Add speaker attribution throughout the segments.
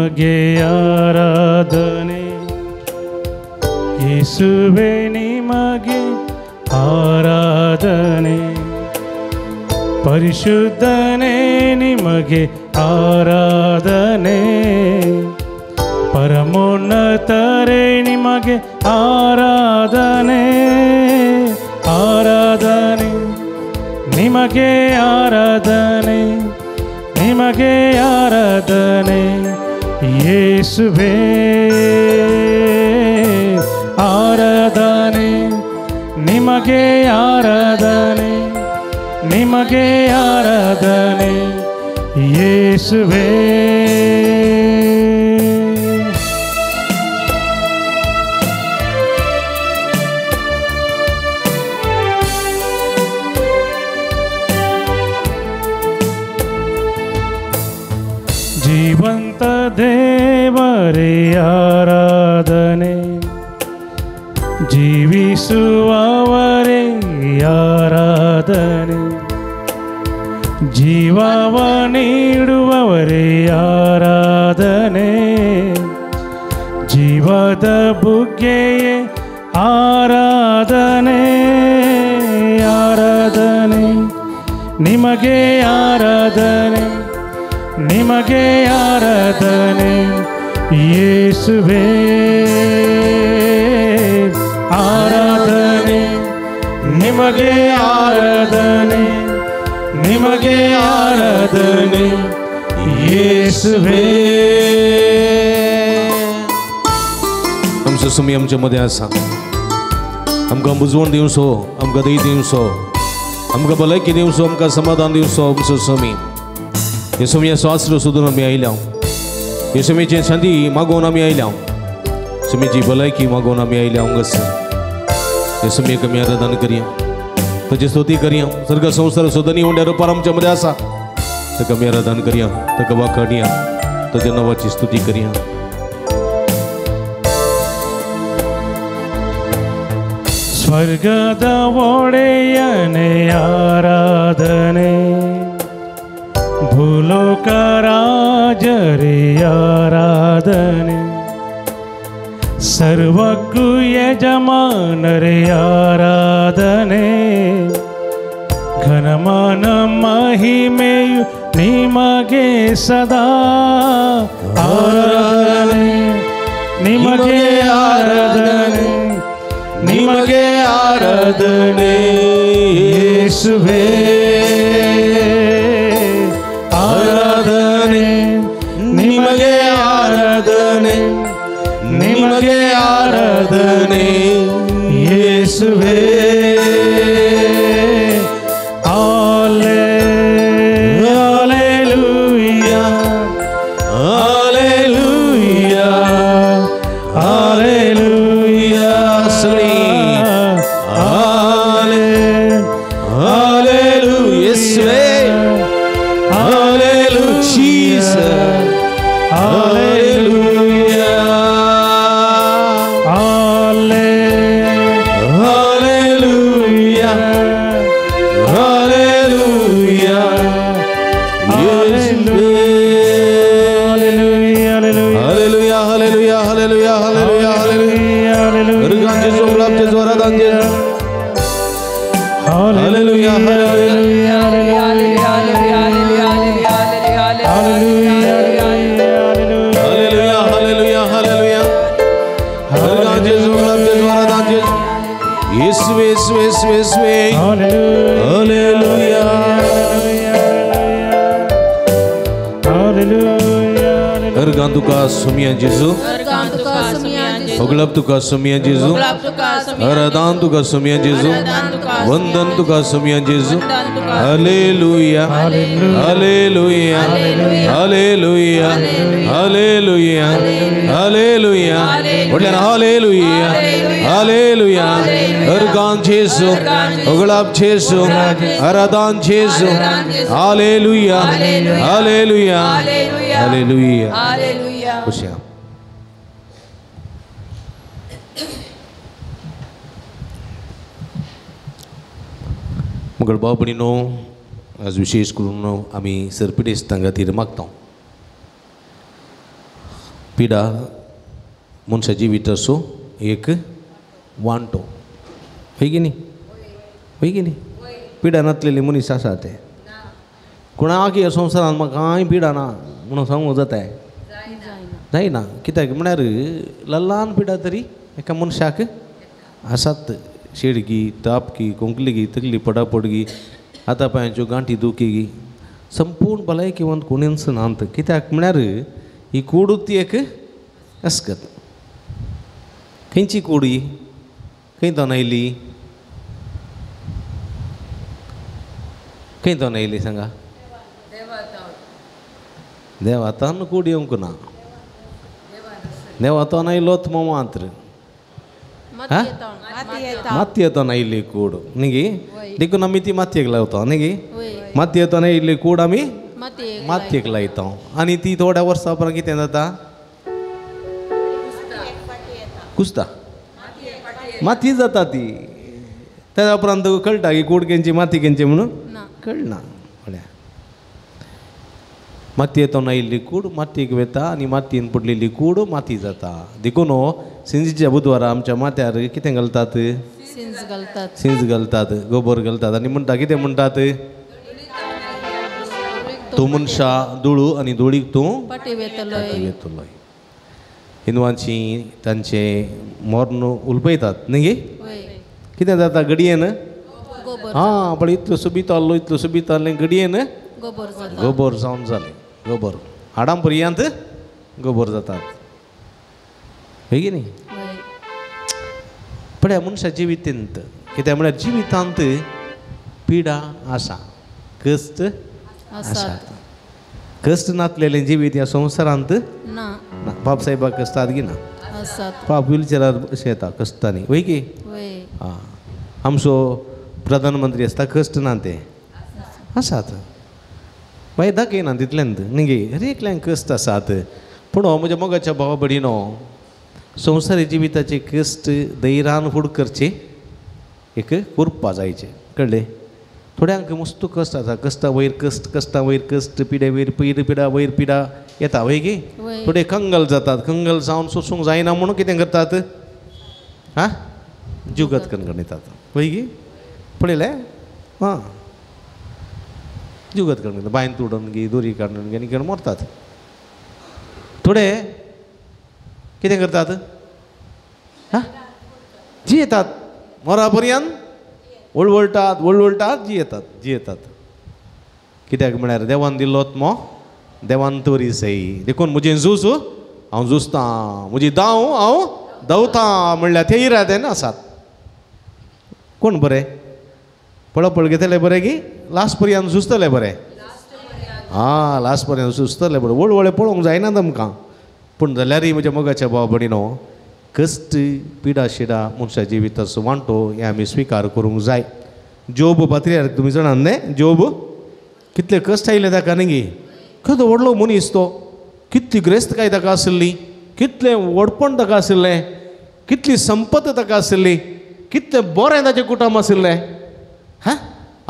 Speaker 1: ನಿಮಗೆ ಆರಾಧನೆ, ಯೇಸುವೆ ನಿಮಗೆ ಆರಾಧನೆ, ಪರಿಶುದ್ಧನೇ ನಿಮಗೆ ಆರಾಧನೆ, ಪರಮೋನ್ನತರೇ ನಿಮಗೆ ಆರಾಧನೆ, ಆರಾಧನೆ ನಿಮಗೆ ಆರಾಧನೆ, ನಿಮಗೆ ಆರಾಧನೆ ಯೇಸುವೇ, ಆರಾಧನೆ ನಿಮಗೆ ಆರಾಧನೆ, ನಿಮಗೆ ಆರಾಧನೆ ಯೇಸುವೇ. ಜೀವಂತ ದೇವರೇ ಆರಾಧನೆ, ಜೀವಿಸುವವರೇ ಆರಾಧನೆ, ಜೀವವ ನೀಡುವವರೇ ಆರಾಧನೆ, ಜೀವದ ಬುಗ್ಗೆಯೇ ಆರಾಧನೆ, ಆರಾಧನೆ ನಿಮಗೆ ಆರಾಧನೆ, ನಿಮಗೆ ಆರಾಧನೆ ಯೇಸುವೇ, ಆರಾಧನೆ ನಿಮಗೆ ಆರಾಧನೆ, ನಿಮಗೆ ಆರಾಧನೆ ಯೇಸುवೇ.
Speaker 2: आमच्या समय आमच्या मध्ये आसा, आमकां बुजवण दिवचो, आमकां दय दिवचो, आमकां भलायकी दिवचो, आमकां समाधान दिवचो आमचो समय. हे समय स्वास्त्र सोदून आमी आयल्या, हे समयची शांती मागोवन आमी आयल्या, समयची भलायकी मागोवन आमी आयल्या. हांगास हे समयाक आमी आराधना करया, ताची स्तुती करया. सर्ग संसार सोदनी उंड्या रुपार आमच्या मध्ये आसा, ताका आमी आराधना करया, ताका वाखाणया, ताच्या नांवाची स्तुती करया.
Speaker 1: ಸ್ವರ್ಗದ ಒಡೆಯನೇ ಆರಾಧನೆ, ಭೂಲೋಕ ರಾಜರೇ ಆರಾಧನೆ, ಸರ್ವಕ್ಕೂ ಯಜಮಾನರೇ ಆರಾಧನೆ, ಘನಮಾನ ಮಹಿಮೆಯು ನಿಮಗೆ ಸದಾ ಆರಾಧನೆ, ನಿಮಗೆ ಆರಾಧನೆ, ನಿಮಗೆ ಆರಾಧನೆ ಯೇಸುವೇ, ಆರಾಧನೆ ನಿಮಗೆ ಆರಾಧನೆ, ನಿಮಗೆ ಆರಾಧನೆ ಯೇಸುವೇ. Hallelujah, hallelujah, hallelujah.
Speaker 2: Ergan tuka sumia Jesu, oglap tuka sumia Jesu, aradan tuka sumia Jesu, vandan tuka sumia Jesu. Hallelujah, hallelujah, hallelujah, hallelujah, hallelujah, hallelujah, hallelujah. Ergan Jesu, oglap Jesu, aradan Jesu. Hallelujah, hallelujah, hallelujah. खुशियाँ मगर बाबणीनो आज विशेष करून आमी सरपिडेस्त तांगा तीर मागता. पिडा मनशा जिविताचो एक वांटो होय की न्ही पिडा नासलेले मनीस आसा ते कोणाक ह्या संवसारांत म्हाका कांय पिडा ना म्हणून सांगूंक जाता जायना कित्याक म्हळ्यार ल्हान पिडा तरी एका मनशाक आसात शेडगी तापकी कोंकलीगी तकली पडापडगी हातापांयाच्यो गांठी दुखीगी संपूर्ण भलायकेवंत कोणीच नात कित्याक म्हळ्यार ही कूड ती एक अस्कत खंयची कूड ही खंय तो आयली खंय तो आयली सांगा देवातान कूड येवंक ना देवातान आयलोत मात्र माती येताना आयली कूड न्ही गे देखून आमी ती मातयेक लावता न्ही गे माती येताना आयिल्ली कूड आमी मातयेक लायता आनी ती थोड्या वर्सां उपरांत कितें जाता कुसता माती जाता ती त्या उपरांत कळटा की कूड खंयची माती खंयची म्हणून कळना म्हळ्यार माती येताना आयिल्ली कूड मातयेक वेता आनी मातयेन पडलेली कूड माती जाता देखून सिंजीच्या बुधवारा आमच्या माथ्यार कितें घालतात सिंज घालतात गोबर घालतात आनी म्हणटा कितें म्हणटात तूं मनशा दुळू आनी धुळीक तूं येतलोय हिंदवांची तांचे मोर्न उलपयतात न्ही गे कितें जाता गडयेन हां पण इतलो सुबीत आहलें गडयेन गोबर जावन जालें गोबर हाडां पर्यंत गोबर जातात होय की न्ही पण ह्या मनशा जिवितांत कित्याक म्हळ्यार जिवितांत पिडा आसा कश्ट आसात कश्ट नासलेलें जिवीत ह्या संवसारांत ना बाब साहेबाक कश्टात गी ना बाब व्हिलचेरार अशें येता कश्टांनी होय की आं आमचो प्रधानमंत्री आसता कश्ट ना ते आसात मागीर दाखयना तितल्यांत न्ही गे हर एकल्यांक कश्ट आसात पूण हो म्हज्या मोगाच्या भावा भयणीनो संवसारी जिविताचे कश्ट धैर्यान फूड करचे एक उरपा जायचे कळ्ळें थोड्यांक मस्त कश्ट आसा कश्टा वयर कश्ट पिड्या वयर पिडा वयर पिडा येता वय गे थोडे कंगल जातात कंगल जावन सोसूंक जायना म्हणून कितें करतात हां जुगत कणगणितात वय गे पळयलें हां जुगत कणगणितात बांयन तोडून गे दोरी काडून गे आनी मरतात थोडे कितें करतात हां जियेतात मरा पर्यंत वळवळटात जियेतात कित्याक म्हळ्यार देवान दिल्लोत मो देवान तोरी सई देखून म्हजें झूज हांव झुजतां म्हजी दाव हांव धांवतां म्हणल्यार ते इरादेन आसात कोण बरें पळपळ घेतले बरें की लास्ट पर्यंत झुजतले बरें हां लास्ट पर्यंत झुजतले बरें वळवळे पळोवंक जायना तुमकां पूण जाल्यारय म्हज्या मोगाच्या भावा भयणीनो कश्ट पिडा शिडा मनशा जिविताचो वांटो हे आमी स्विकार करूंक जाय जोब पात्र्यार तुमी जाणात न्ही जोब कितले कश्ट आयले ताका न्ही गे खंय व्हडलो मनीस तो कितली ग्रेस्तकाय ताका आशिल्ली कितलें व्हडपण ताका आशिल्लें कितली संपत ताका आशिल्ली कितलें बरें ताचें कुटूंब आशिल्लें हां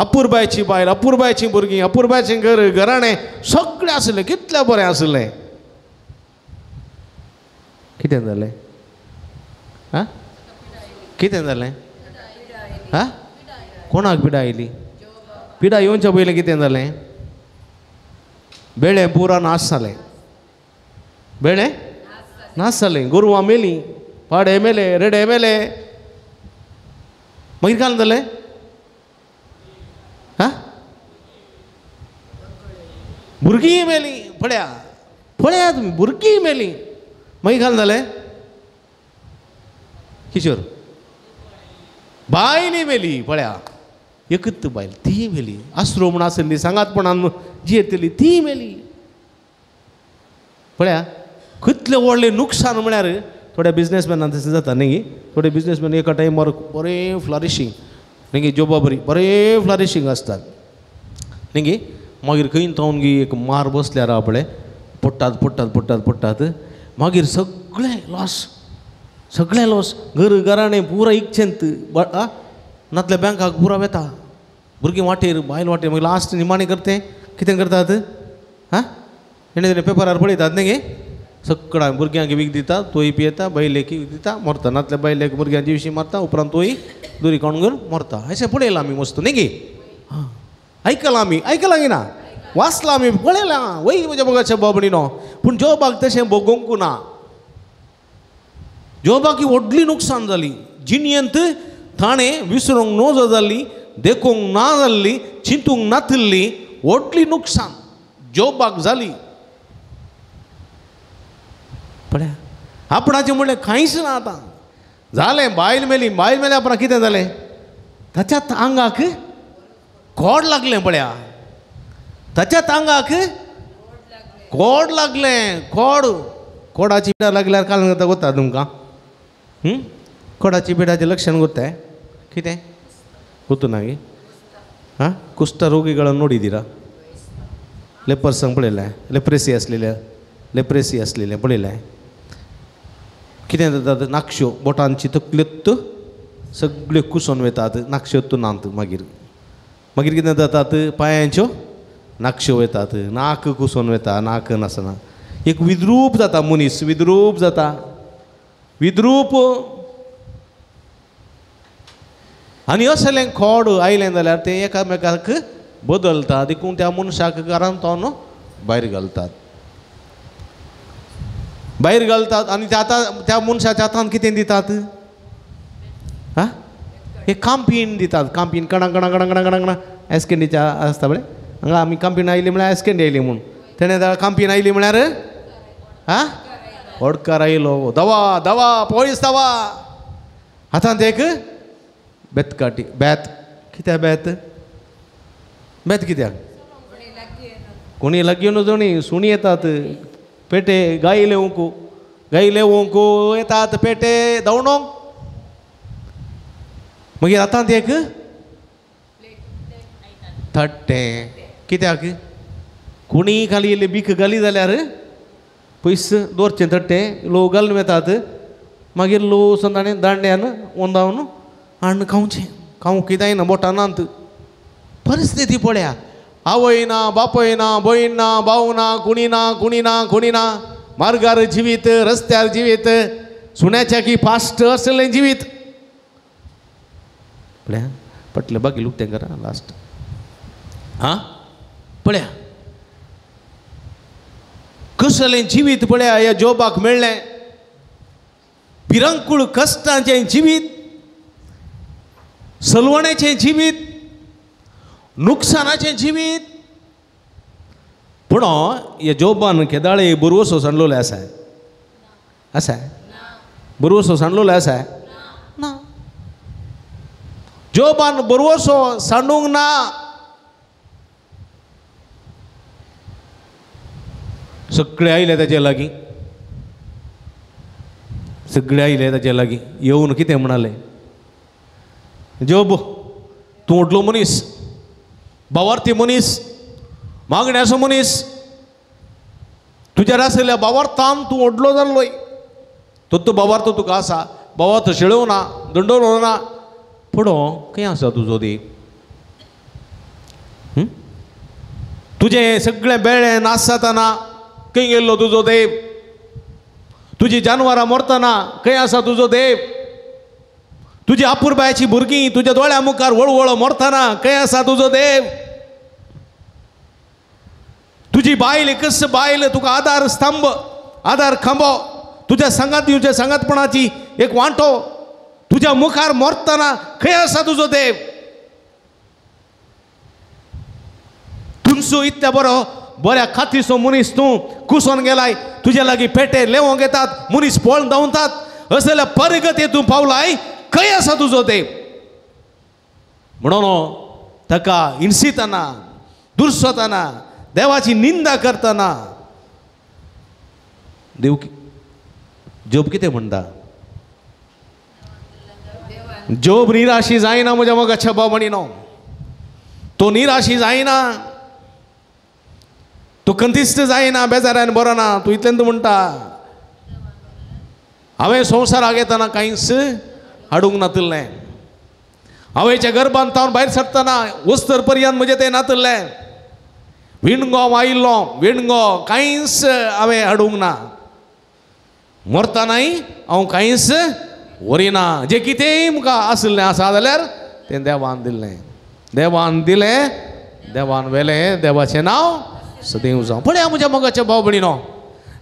Speaker 2: अपुरबायची बायल अपुरबायचीं भुरगीं अपुरबायचें घर घराणें सगळें आशिल्लें कितलें बरें आशिल्लें कितें जालें हां कितें जालें हां कोणाक पिडा आयली पिडा येवच्या पयलें कितें जालें बेळें पुरा नाश जालें बेळें नाश जालें गोरवां मेलीं पाडे मेले रेडे मेले मागीर काय जालें हां भुरगीं मेलीं पळया तुमी भुरगीं मेलीं मागीर काय जालें किशोर बायली मेली पळया एकच बायल ती मेली आसरो म्हण आसली सांगातपणान जी येतली ती मेली पळया कितलें व्हडलें नुकसान म्हळ्यार थोड्या बिजनेसमॅनांक तशें जाता न्ही थोडे बिजनेसमॅन एका टायमार बरें फ्लरिशींग न्ही जॉबा बरें फ्लरिशींग आसतात न्ही मागीर खंय थावन गी एक मार बसल्यार आपणे पडटात मागीर सगळें लॉस घराणें पुरा इच्छेंत नातल्या बँकाक पुरा वेता भुरगीं वाटेर बायल वाटेर मागीर लास्ट निमाणें करतें कितें करतात हां हेणे पेपरार पळयतात न्ही सगळ्या भुरग्यांक वीक दिता तोय पियेता बायलेकी वीक दिता मरता नातल्या बायलेक भुरग्यांच्या विशीं मारता उपरांत तोय दुरी काडून घेवन मरता अशें पळयलां आमी मस्त न्ही गे आयकलां गी ना वाचलां आमी पळयलां वय म्हज्या बगाच्या बाबडीनो पूण जॉबाक तशें भोगोंकू ना जॉबाक ही व्हडली नुकसान जाली जिणयेंत ताणें विसरूंक नजो जाल्ली देखूंक ना जाल्ली चिंतूंक नातिल्ली व्हडली नुकसान जॉबाक जाली पळया आपणाचें म्हणलें कांयच ना आतां जालें बायल मेली उपरांत कितें जालें ताच्याच आंगाक कोड लागलें पळया ताच्याच आंगाक कोड लागलें कोडाची पिडा लागल्यार काल जाता गोता तुमकां कोडाची पिडाचें लक्षण गोत्ताय कितें गोतू ना गे हां कुष्ठरोगिಗಳನ್ನು ನೋಡಿದ್ದೀರಾ ಲೆಪರ್ಸಂಗ್ पळयलें लेप्रेसी असलेलें पळयलें कितें जाता नाक्षो बोटांची तकल्योत सगळ्यो कुसोन वतात नाक्षो नांत मागीर कितें जातात पांयांच्यो नाक्षो वतात नाक कुसोन वता नाक नासना एक विद्रूप जाता मनीस विद्रूप आनी असलें खोड आयलें जाल्यार तें एकामेकाक बदलता देखून त्या मनशाक घरांत तावन भायर घालतात आनी त्या मनशाच्या हातांत कितें दितात हां एक कांपीण दितात कांपीण कणां एस्केंडीच्या आसता बरें हांगा आमी कांपीण आयली म्हळ्यार एस्केंडी आयली म्हूण तेणें कांपीण आयली म्हळ्यार हां ओडकार आयलो दवा पळयस दवा हातांत एक बेतकाटी बेत कित्याक बेत कित्याक कोणी लागीं नजो न्ही सुणी येतात पेटे गाई लेवंक येतात पेटे दवणोंक मागीर हातांत एक थट्टें कित्याक कोणी खाली इल्ली बीक घाली जाल्यार पयस दवरचें थट्टें लो घालून येतात मागीर लो ताणें दांड्यान ओंदावन हाडून खावंक कितें जायना बोटांत परिस्थिती पळया आवय ना बापय ना भयण ना भाव ना कुणी ना मार्गार जिवीत रस्त्यार जिवीत सुण्याच्या की फास्ट असलें जिवीत पळया पटलें बाकी लूक तें करा लास्ट हां पळया कसलें जिवीत पळया ह्या जॉबाक मेळ्ळें भिरंकूळ कश्टांचें जिवीत सलवणेचें जिवीत नुकसानाचें जिवीत पूण ह्या जॉबान केदाळे बरवसो सांडलोले आसा बरवसो सांडलोले आसा ना जॉबान बरवसो सांडूंक ना सगळे आयले ताचे लागीं येवन कितें म्हणाले जॉब तूं व्हडलो मनीस भावार्थी मनीस मागण्याचो मनीस तुज्यार आसलेल्या भावार्थान तूं व्हडलो जाल्लोय तो भावार्थ तुका आसा भावार्थ शेळोव ना दंडोवलो ना पूण खंय आसा तुजो देव तुजें सगळें बेळें नास जाताना खंय गेल्लो तुजो देव तुजी जानवरां मरतना खंय आसा तुजो देव तुजी आपुरबायची भुरगीं तुज्या दोळ्या मुखार वळवळ मरतना खंय आसा तुजो देव तुजी बायल एकच बायल तुका आधार स्तंभ आधार खांबो तुज्या सांगातीच्या सांगातपणाची एक वांटो तुज्या मुखार मरतना खंय आसा तुजो देव तुमचो इतल्या बऱ्या खातीचो मनीस तूं कुसोन गेलाय तुज्या लागीं पेटे लेवंक येतात मनीस पळोवन धांवतात असल्या परगती तूं पावलाय खंय आसा तुजो देव म्हणून ताका हिंसितना दुर्सताना देवाची निंदा करतना देव जोब कितें म्हणटा जोब निराशी जायना म्हज्या मोगाच्या बाबडीनो तो निराशी जायना तो कंतिश्ट जायना बेजारान बरो ना तूं इतलें म्हणटा हांवें संवसाराक येतना कांयच हाडूंक नातिल्लें आवयच्या गर्भांत हांव भायर सरतना वस्तर पर्यंत म्हजें तें नातिल्लें विणगो वायिल्लो विणगो कांयच हांवें हाडूंक ना मरता नाही हांव कांयच वरिना जे कितेंय मुका आसलें आसा जाल्यार तें देवान दिलें देवान दिलें देवान वेलें देवाचें नांव सदैव जावं पळया म्हज्या मोगाच्या भाव भयणीनो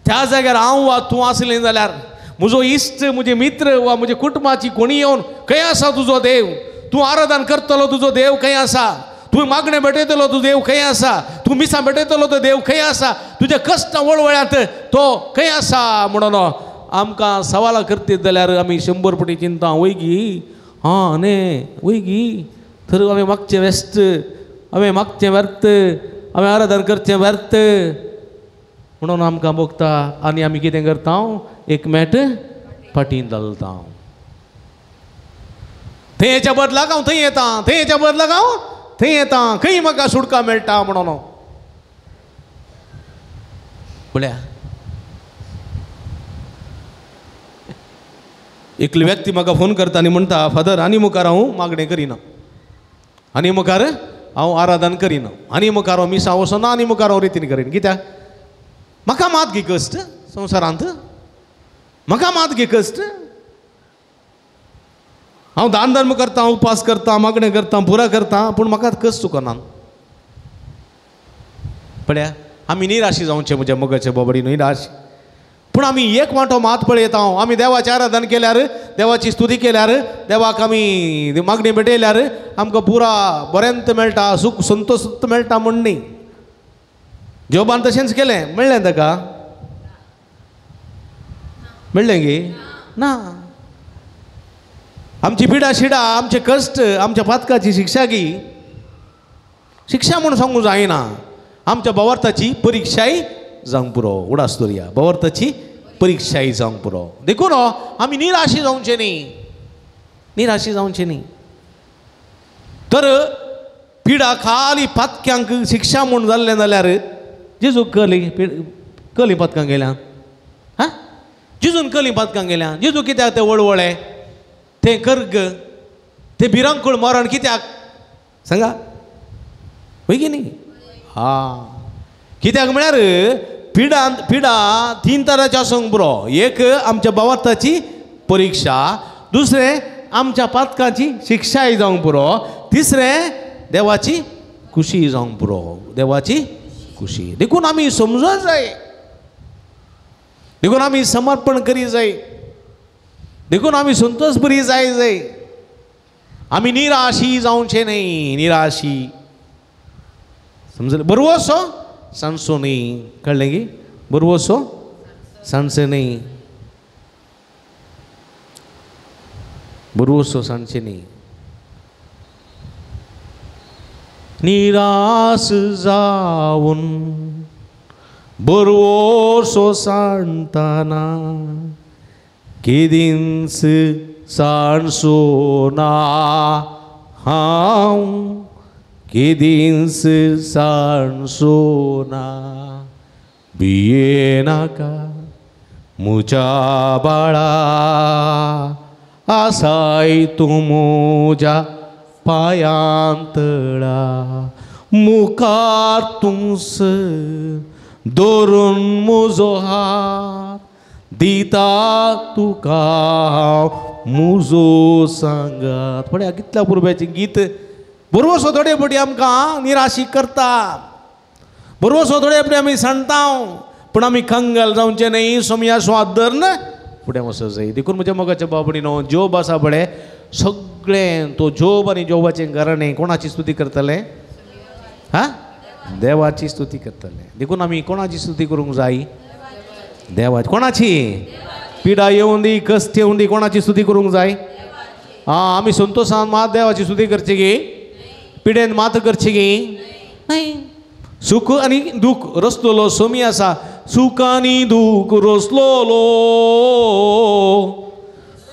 Speaker 2: त्या जाग्यार हांव वा तूं आसलें जाल्यार म्हजो इश्ट म्हजे मित्र वा म्हज्या कुटुंबाची कोणी येवन खंय आसा तुजो देव तूं आराधन करतलो तुजो देव खंय आसा तूं मागणें भेटयतलो तुजो देव खंय आसा तूं मिसां भेटयतलो तो देव खंय आसा तुज्या कश्ट वळवळ्यांत तो खंय आसा म्हणून आमकां सवाल करतीत जाल्यार आमी 100 पटी चिंता वयगी हां न्ही वयगी तर हांवें मागचें वेस्ट हांवें मागचें व्यर्थ हांवें आराधन करचें व्यर्थ म्हणून आमकां भोगता आनी आमी कितें करता एक मेट फाटीं घालता थंयच्या बदलाक हांव थंय येता थंयच्या बदलाक हांव थंय येता खंय म्हाका सुटका मेळटा म्हणून पळया एक व्यक्ती म्हाका फोन करता आनी म्हणटा फादर आनी मुखार हांव मागणें करिना आनी मुखार हांव आराधन करिना आनी मुखार हांव मिसां वचना आनी मुखार हांव रितीन करीन कित्याक म्हाका मात घे कश्ट संवसारांत म्हाका मात घे कश्ट हांव दान धर्म करता उपास करता मागणें करता पुरा करता पूण म्हाका कश्ट चुकना पळया आमी निराशी जावचें म्हज्या मोगाच्या बाबडी निराश पूण आमी एक वांटो मात पळयता आमी देवाचें आराधन केल्यार देवाची स्तुती केल्यार देवाक आमी मागणी भेटयल्यार आमकां पुरा बरेंत मेळटा सूख संतोष मेळटा म्हण न्ही जोबान तशेंच केलें मेळ्ळें ताका मेळ्ळें गे ना आमची पिडा शिडा आमचे कश्ट आमच्या पातकाची शिक्षा गी शिक्षा म्हूण सांगूं जायना आमच्या भवार्थाची परिक्षाय जावंक पुरो उडास दवरया भवार्थाची परिक्षाय जावंक पुरो देखून आमी निराशी जावचें न्ही निराशी जावचें न्ही तर पिडा खाली पातक्यांक शिक्षा म्हूण जाल्लें जाल्यार जेजू कली पातकांक गेल्या हां जेजून कली पातकांक गेल्या जेजू कित्याक तें वळवळें तें कर्ग तें भिरंकूळ मरण कित्याक सांगा वय की न्ही हां कित्याक म्हळ्यार पिडा 3 तरांची आसूंक पुरो एक आमच्या भवार्थाची परिक्षा दुसरें आमच्या पातकांची शिक्षाय जावंक पुरो तिसरें देवाची खुशी जावंक पुरो देवाची खुशी देखून आमी समजूंक जाय देखून आमी समर्पण करी जाय देखून आमी संतोष बरी जाय आमी निराशी जावचें न्ही निराशी समजलें बरोबर सो सांजचो न्ही कळ्ळें गी बरोबर सो सांजचें न्ही बरोबर सो सांजचें न्ही निराश जावन बरोसो सांडटाना केदींच सांडसो ना हांव केदींच सांडसो ना भिये नाका म्हज्या बाळा आसाय तूं म्हज्या पायांतळा मुखार तुंस दवरून म्हजो हात दिता तुका म्हजो सांगात पळया कितल्या पुर्ब्याचें गीत बरोबर सो थोडे फावटी आमकां निराशी करता बरोबर सो थोडे फावटी आमी सांडटा पूण आमी कंगाल जावचें न्ही सोमया स्वाद धरून फुडें वचूंक जाय देखून म्हज्या मोगाच्या बाबडीनो जोब आसा पळय सगळें तो जोब आनी जोबाचें घराणें कोणाची स्तुती करतले हां देवाची स्तुती करतले देखून आमी कोणाची स्तुती करूंक जाय देवाची कोणाची पिडा येवं दी कश्ट येवं दी कोणाची स्तुती करूंक जाय हां आमी संतोशान मात देवाची स्तुती करची गे पिडेन मात करची गे नाही सुख आनी दूख रचलोलो सोमी आसा सुख आनी दूख रचलोलो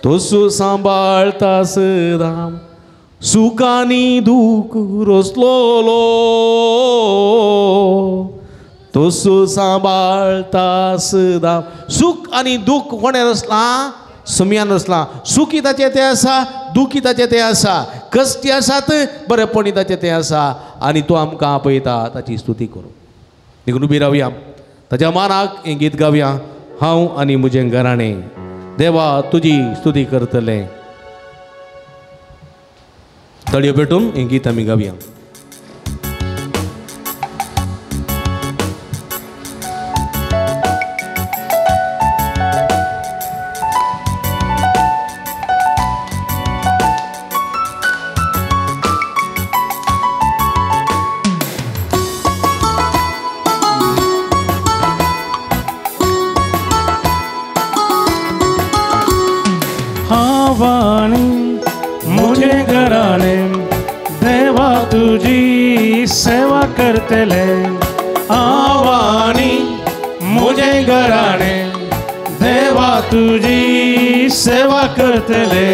Speaker 2: तसो सांबाळता सदां सुख आनी दूख रचलोलो तसो सांबाळता सदां सुख आनी दूख कोणें रचलां सोमयान रचलां सुखी ताचें तें आसा दुखी ताचें तें आसा कश्टी आसात बरेपणी ताचें तें आसा आनी तो आमकां आपयता ताची स्तुती करूं देखून उबी रावया ताच्या मानाक हें गीत गावया हांव आनी म्हजें घराणें देवा तुजी स्तुती करतले. तळयो पेटून हें गीत आमी गावया.
Speaker 1: मुझे घराने देवा तुझी सेवा करतले. आवानी मुझे घराने देवा तुझी सेवा करतले.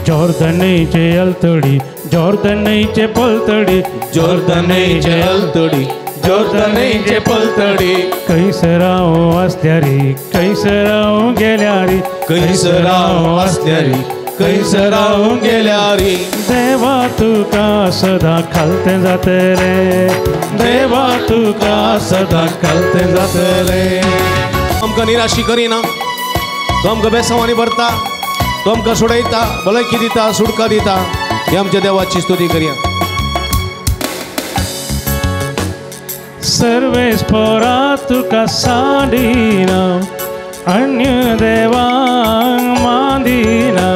Speaker 1: जॉर्दनीचे अलतडी जॉर्दनीचे पलतडी
Speaker 2: जॉर्दनीचे अलतडी जॉर्दनीचे पलतडी
Speaker 1: कैसराव आसल्यारी कैसराव गेल्यारी
Speaker 2: कैसराव आसल्यारी कैसराव गेल्यारी
Speaker 1: देवा तुका सदा खालते जातले. देवा तुका सदा खालते जातले.
Speaker 2: आमकां निराशी करिना. तो आमकां बेसांवांनी भरता. तो आमकां सोडयता भलायकी दिता सुटका दिता. हे आमच्या देवाची स्तुती करया.
Speaker 1: सर्वेस्परा तुका सांडिना अन्य देवांक मांदिना.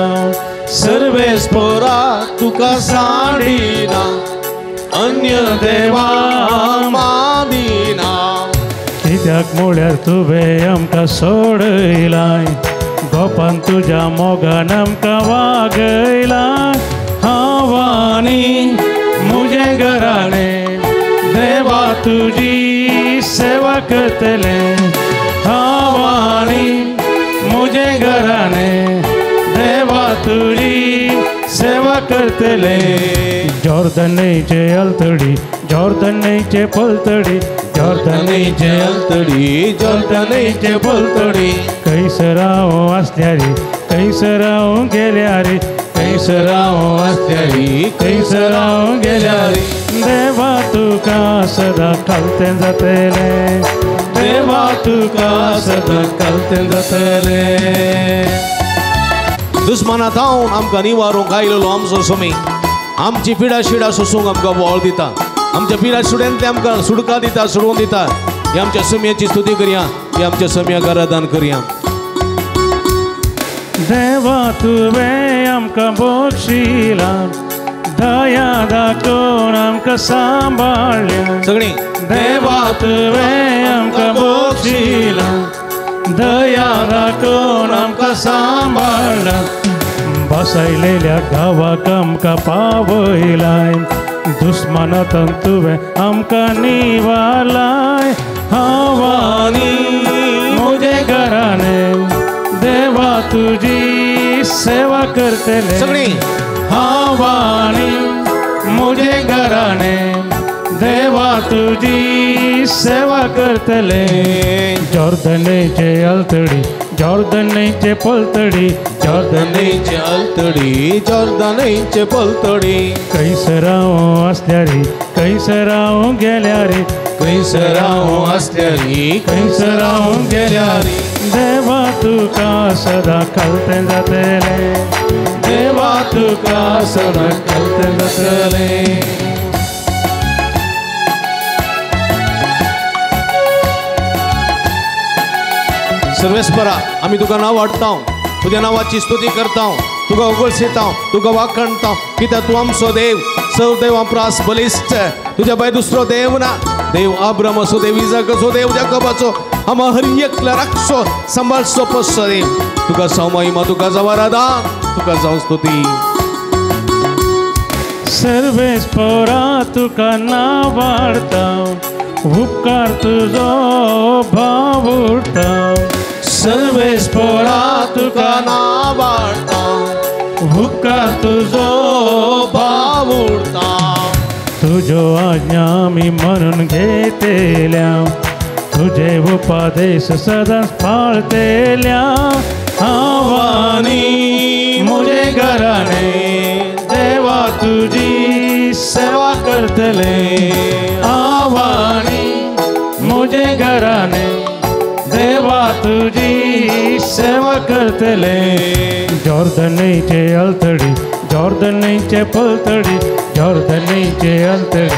Speaker 2: सर्वेस्परा तुका सांडिना अन्य देवांक मांदिना.
Speaker 1: कित्याक म्हळ्यार तुवें आमकां सोडयलाय. गोपान तुज्या मोगान आमकां वागयलाय. हांव आनी म्हजें घराणें देवा तुजी सेवा करतले. हांव आनी म्हजें घराणें देवा तुजी सेवा करतले. जॉर्दनीचे अलतडी जॉर्दनीचे पलतडी जॉर्दनीचे
Speaker 2: अलतडी जॉर्दनीचे पलतडी
Speaker 1: कैसराव आसल्यारी कैसराव गेल्यारी कैसराव आसल्यारी कैसराव गेल्यारी. देवा तुका सदा खालते जातले. देवा तुका सदा खालते जातले.
Speaker 2: दुस्मानांत आमकां निवारूंक आयिल्लो आमचो स्वामी आमची पिडा शिडा सोसूंक आमकां वळ दिता. आमच्या पिडा शिड्यांतले आमकां सुटका दिता सोडून दिता. हे आमच्या सम्याची स्तुती करया. हे आमच्या सम्याक आराधन करया.
Speaker 1: देवा तुवें आमकां बक्षिला. दया दाखोवन आमकां सांबाळ्ळ्या.
Speaker 2: सगळीं
Speaker 1: देवा तुवें आमकां बक्षिला. दया दाखोवन आमकां सांबाळ्ळा. बसयलेल्या गांवाक आमकां पावयलाय. दुस्मानांतन तुवें आमकां निवारलाय. हांव आनी म्हजें घराणें देवा तुजी सेवा करतले.
Speaker 2: सगळीं
Speaker 1: हांव आनी म्हजें घराणें देवा तुजी सेवा करतले. जॉर्दनीचे अलतडी जॉर्दनीचे पलतडी
Speaker 2: जॉर्दनीचे अलतडी जॉर्दनीचे पलतडी
Speaker 1: कैसराव आसल्यारी कैसराव गेल्यारी
Speaker 2: कैसराव आसल्यारी कैसराव गेल्यारी.
Speaker 1: देवा तुका सदा खालते जातले. देवा तुका सदा खालते जातले.
Speaker 2: सर्वेस्परा आमी तुका नांव वाडटा. तुज्या नांवाची स्तुती करता. तुका उगळसिता तुका वाखणता. कित्याक तूं आमचो देव सदैव आमरास बलिश्ट. तुज्या भायर दुसरो देव ना. देव अब्राम असो देव इजाक देव जाकोबाचो आमा हर एकला राखचो सांबाळचो पसो देव. तुका जावं महिमा तुका जावं आराधन तुका जावं स्तुती.
Speaker 1: सर्वेस्परा तुका नांव वाडटा. उपकार तुजो भाव उरता.
Speaker 2: सर्वेस्परा तुका नांव वाडटा.
Speaker 1: उपकार तुजो
Speaker 2: भाव उरता.
Speaker 1: तुज्यो आज्ञा आमी म्हणून घेतल्या. तुजे उपादेश सदांच पाळतल्या. हांव आनी म्हजें घराणें देवा तुजी सेवा करतले. हांव आनी म्हजें घराणें देवा तुझी सेवा करतले जॉर्दनीचे अळतडी जॉर्दनीचे पलतडी जॉर्दनीचे अळतडी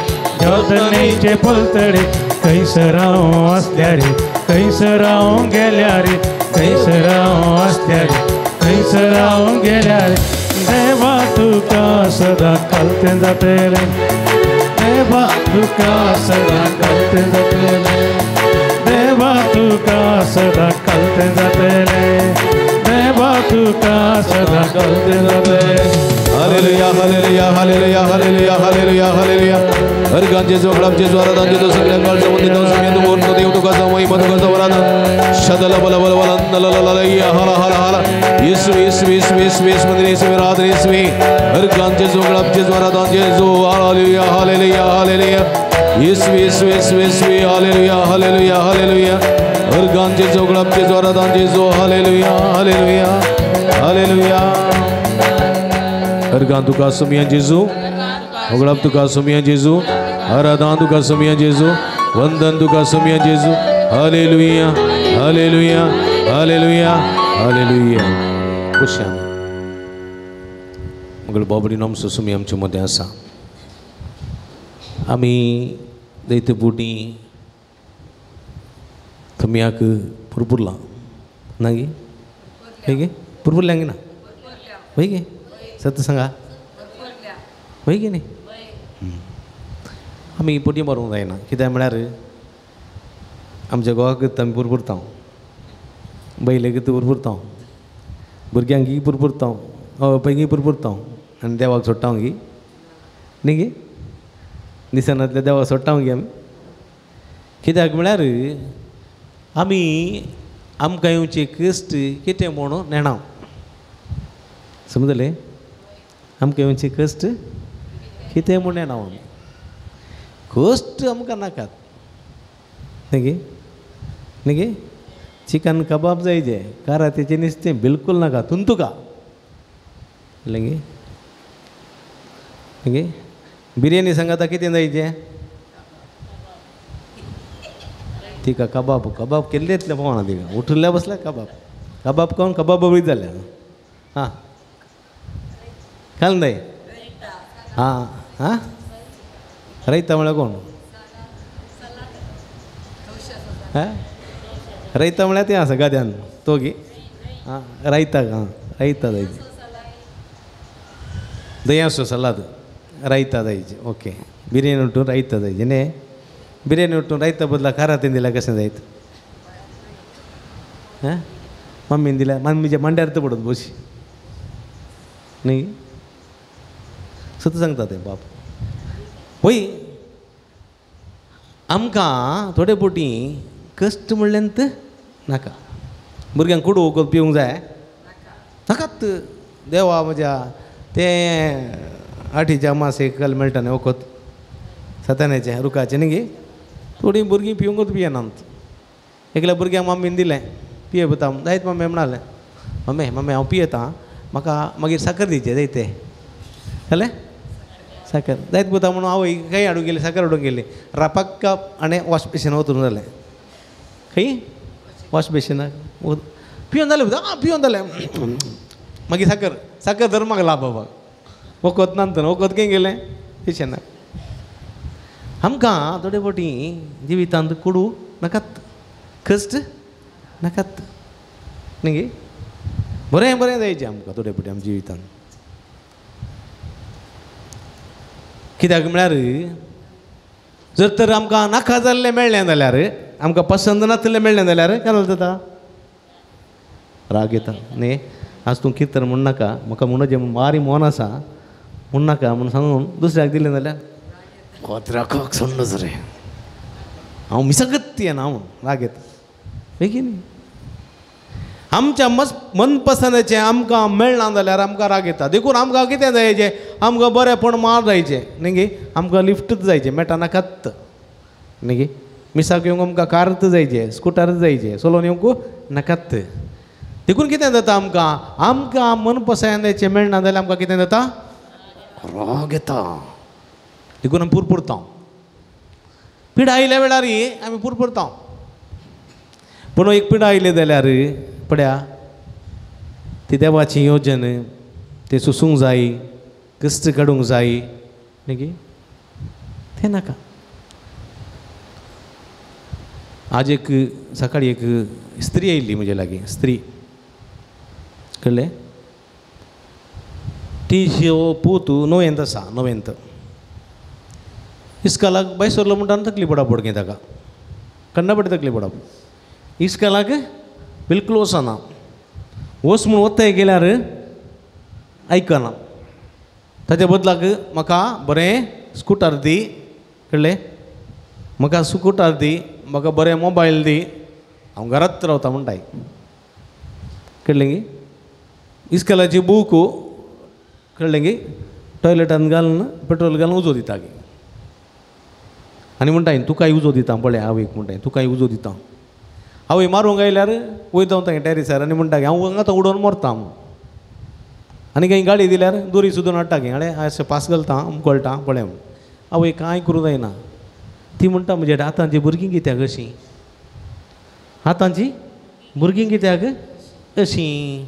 Speaker 1: जॉर्दनीचे पलतडी कैसराव असल्या रे कैसराव गेल्या रे कैसराव असल्या रे कैसराव गेल्या रे देवा तुका सदा कळते जातले देवा तुका सदा कळते जातले देवा तुका सदा कळते जातले देवा तुका सदा कळते जातले
Speaker 2: hallelujah hallelujah hallelujah hallelujah hallelujah hallelujah हर गांजे जो गळाचे ज्वारादांचे तो सगळ्या काळचं मध्ये तो सगळ्या तो बोलतो देव तुका जावई मधुका वरादा शदला बल बल बल नललललया हाला हाला हाला येसु येसु येसु येसु येसु मध्ये येसु राधे येसु हर गांजे जो गळाचे ज्वारादांचे जो हालेलुया हालेलुया हालेलुया येसु येसु येसु येसु हालेलुया हालेलुया हालेलुया हर गांजे जो गळाचे ज्वारादांचे जो हालेलुया हालेलुया हालेलुया हर गां तुका सुमिया जेजू उगड़ब तुका सुमिया जेजू आराधना तुका सुमिया जेजू वंदन तुका सुमिया Jezu hallelujah hallelujah hallelujah hallelujah खुशा मगल बाबरी नाम सुमिया आमच्या मध्ये आसा आमी दैते बुटी थमियाक पुरपुरला नागी हेगे पुरपुरल्यांगे ना वही सत्य सांगा वय की नाही आमी पोटी मारूंक जायना कित्याक म्हळ्यार आमच्या गोवाक आमी पुरपुरता बैलेक पुरपुरता भुरग्यांक पुरपुरता पैकी पुरपुरता आनी देवाक सोडटा गी न्ही गे दिसनातल्या देवाक सोडटा गी आमी कित्याक म्हळ्यार आमी आमकां येवचे कश्ट कितें म्हणून नेणाव समजलें आमकां येवचे कश्ट कितें म्हूण येना आमी कश्ट आमकां नाकात न्ही गे चिकन कबाब जाय जे कारातेचें नुस्तें बिलकूल नाका तुका गे गे बिर्याणी सांगाता कितें जायचें तिका कबाब कबाब केल्लेतले पळोवना तिका उठिल्ल्या बसल्या कबाब कबाब खावन कबाब बळी जाल्या हां घालून जाय हां हां रयता म्हळ्यार कोण हां रयता म्हळ्यार तें आसा गाद्यान तो गे हां रायताक हां रायता जायचें दंयाचो सलाद रायता जायचें ओके बिर्याणी उठून रायता जायचें न्ही बिर्याणी उठून रायता बदला खारातें दिल्यार कशें जायत हां मम्मीन दिल्यार मम्मीच्या मांड्यार तर पडत बशी न्ही सत सांगता तें बाप पळय आमकां थोडे पोटी कश्ट म्हणल्यार नाका भुरग्यांक कुडू वखद पिवंक जाय नाकात देवा म्हज्या तें आठीच्या अमासेक मेळटा न्ही वखद सत्यानाचें रुखाचें न्ही गे थोडीं भुरगीं पिवंकूच पियेनात एकल्या भुरग्यांक मम्मीन दिलें पिये पता जायत मम्मी म्हणालें मम्मी मम्मी हांव पियेतां म्हाका मागीर साखर दिवचें जायते जालें साखर जायत पता म्हणून हांव खंय हाडूंक गेली साखर हाडूंक गेली रापाक आनी वॉश बेसिनाक वचून जालें खंय वॉश बेसिनाक पियोन जालें आं पियोन जालें मागीर साखर साखर धर म्हाका लाभ बाबा वखद नांतना वखद खंय गेलें बेसिनाक आमकां थोडे फावटी जिवितांत कोडू नाकात कश्ट नाकात न्ही गे बरें बरें जायचें आमकां थोडे फावटी आमच्या जिवितांत कित्याक म्हळ्यार जर तर आमकां नाका जाल्लें मेळ्ळें जाल्यार आमकां पसंद नासलें मेळ्ळें जाल्यार काय जाता राग येता न्ही आज तूं कितें तर म्हण नाका म्हाका म्हणून जें मारी मोन आसा म्हण नाका म्हूण सांगून दुसऱ्याक दिलें जाल्यार कोत्राकाक सोडूच रे हांव मिसगत येना म्हूण राग येता बेगीन आमच्या मनपसंदीचें आमकां मेळना जाल्यार आमकां राग येता देखून आमकां कितें जायचें आमकां बरेंपण मार जायचें न्ही गे आमकां लिफ्टूच जायचें मेटा नाकात न्ही गे मिसाक येवंक आमकां कारच जायचें स्कुटरच जायचें चलोवन येवंक नाकात देखून कितें जाता आमकां मनपसंदीचें मेळना जाल्यार आमकां कितें जाता राग येता देखून आमी पुरपुरता पिडा आयल्या वेळार आमी पुरपुरता पूण एक पिढ आयले जाल्यार पळया ती देवाची येवजण ते सुसूंक जाय कश्ट काडूंक जाय न्ही तें नाका. आज एक सकाळी एक स्त्री आयिल्ली म्हजे लागीं स्त्री कळ्ळें तिचो पूत णवेंत आसा णवेंत इस्कालाक बायसरलो म्हणटा तकली पडा पड गे ताका कन्ना पडटा तकली पडा इस्कालाक बिलकुल वचना वच म्हूण वताय गेल्यार आयकना ताच्या बदलाक म्हाका बरें स्कुटर दी कळ्ळें म्हाका स्कुटर दी म्हाका बरें मोबायल दी हांव घरांत रावता म्हणटाय कळ्ळें गे इस्कालाची बूक कळ्ळें गे टॉयलेटान घालून पेट्रोल घालून उजो दिता गे आनी म्हणटाय तुकाय उजो दिता पळय आवयक म्हणटाय तुकाय उजो दिता आवय मारूंक आयल्यार वयता तांगे टॅरिसार आनी म्हणटा गे हांव आतां उडोवन मरता आनी खंय गाडी दिल्यार दोरी सुद्दां हाडटा गे हाडे अशें पास घालता उमकळटा पळय आवय कांय करूं जायना ती म्हणटा म्हणजे आतांची भुरगीं कित्याक अशीं आतांची भुरगीं कित्याक अशीं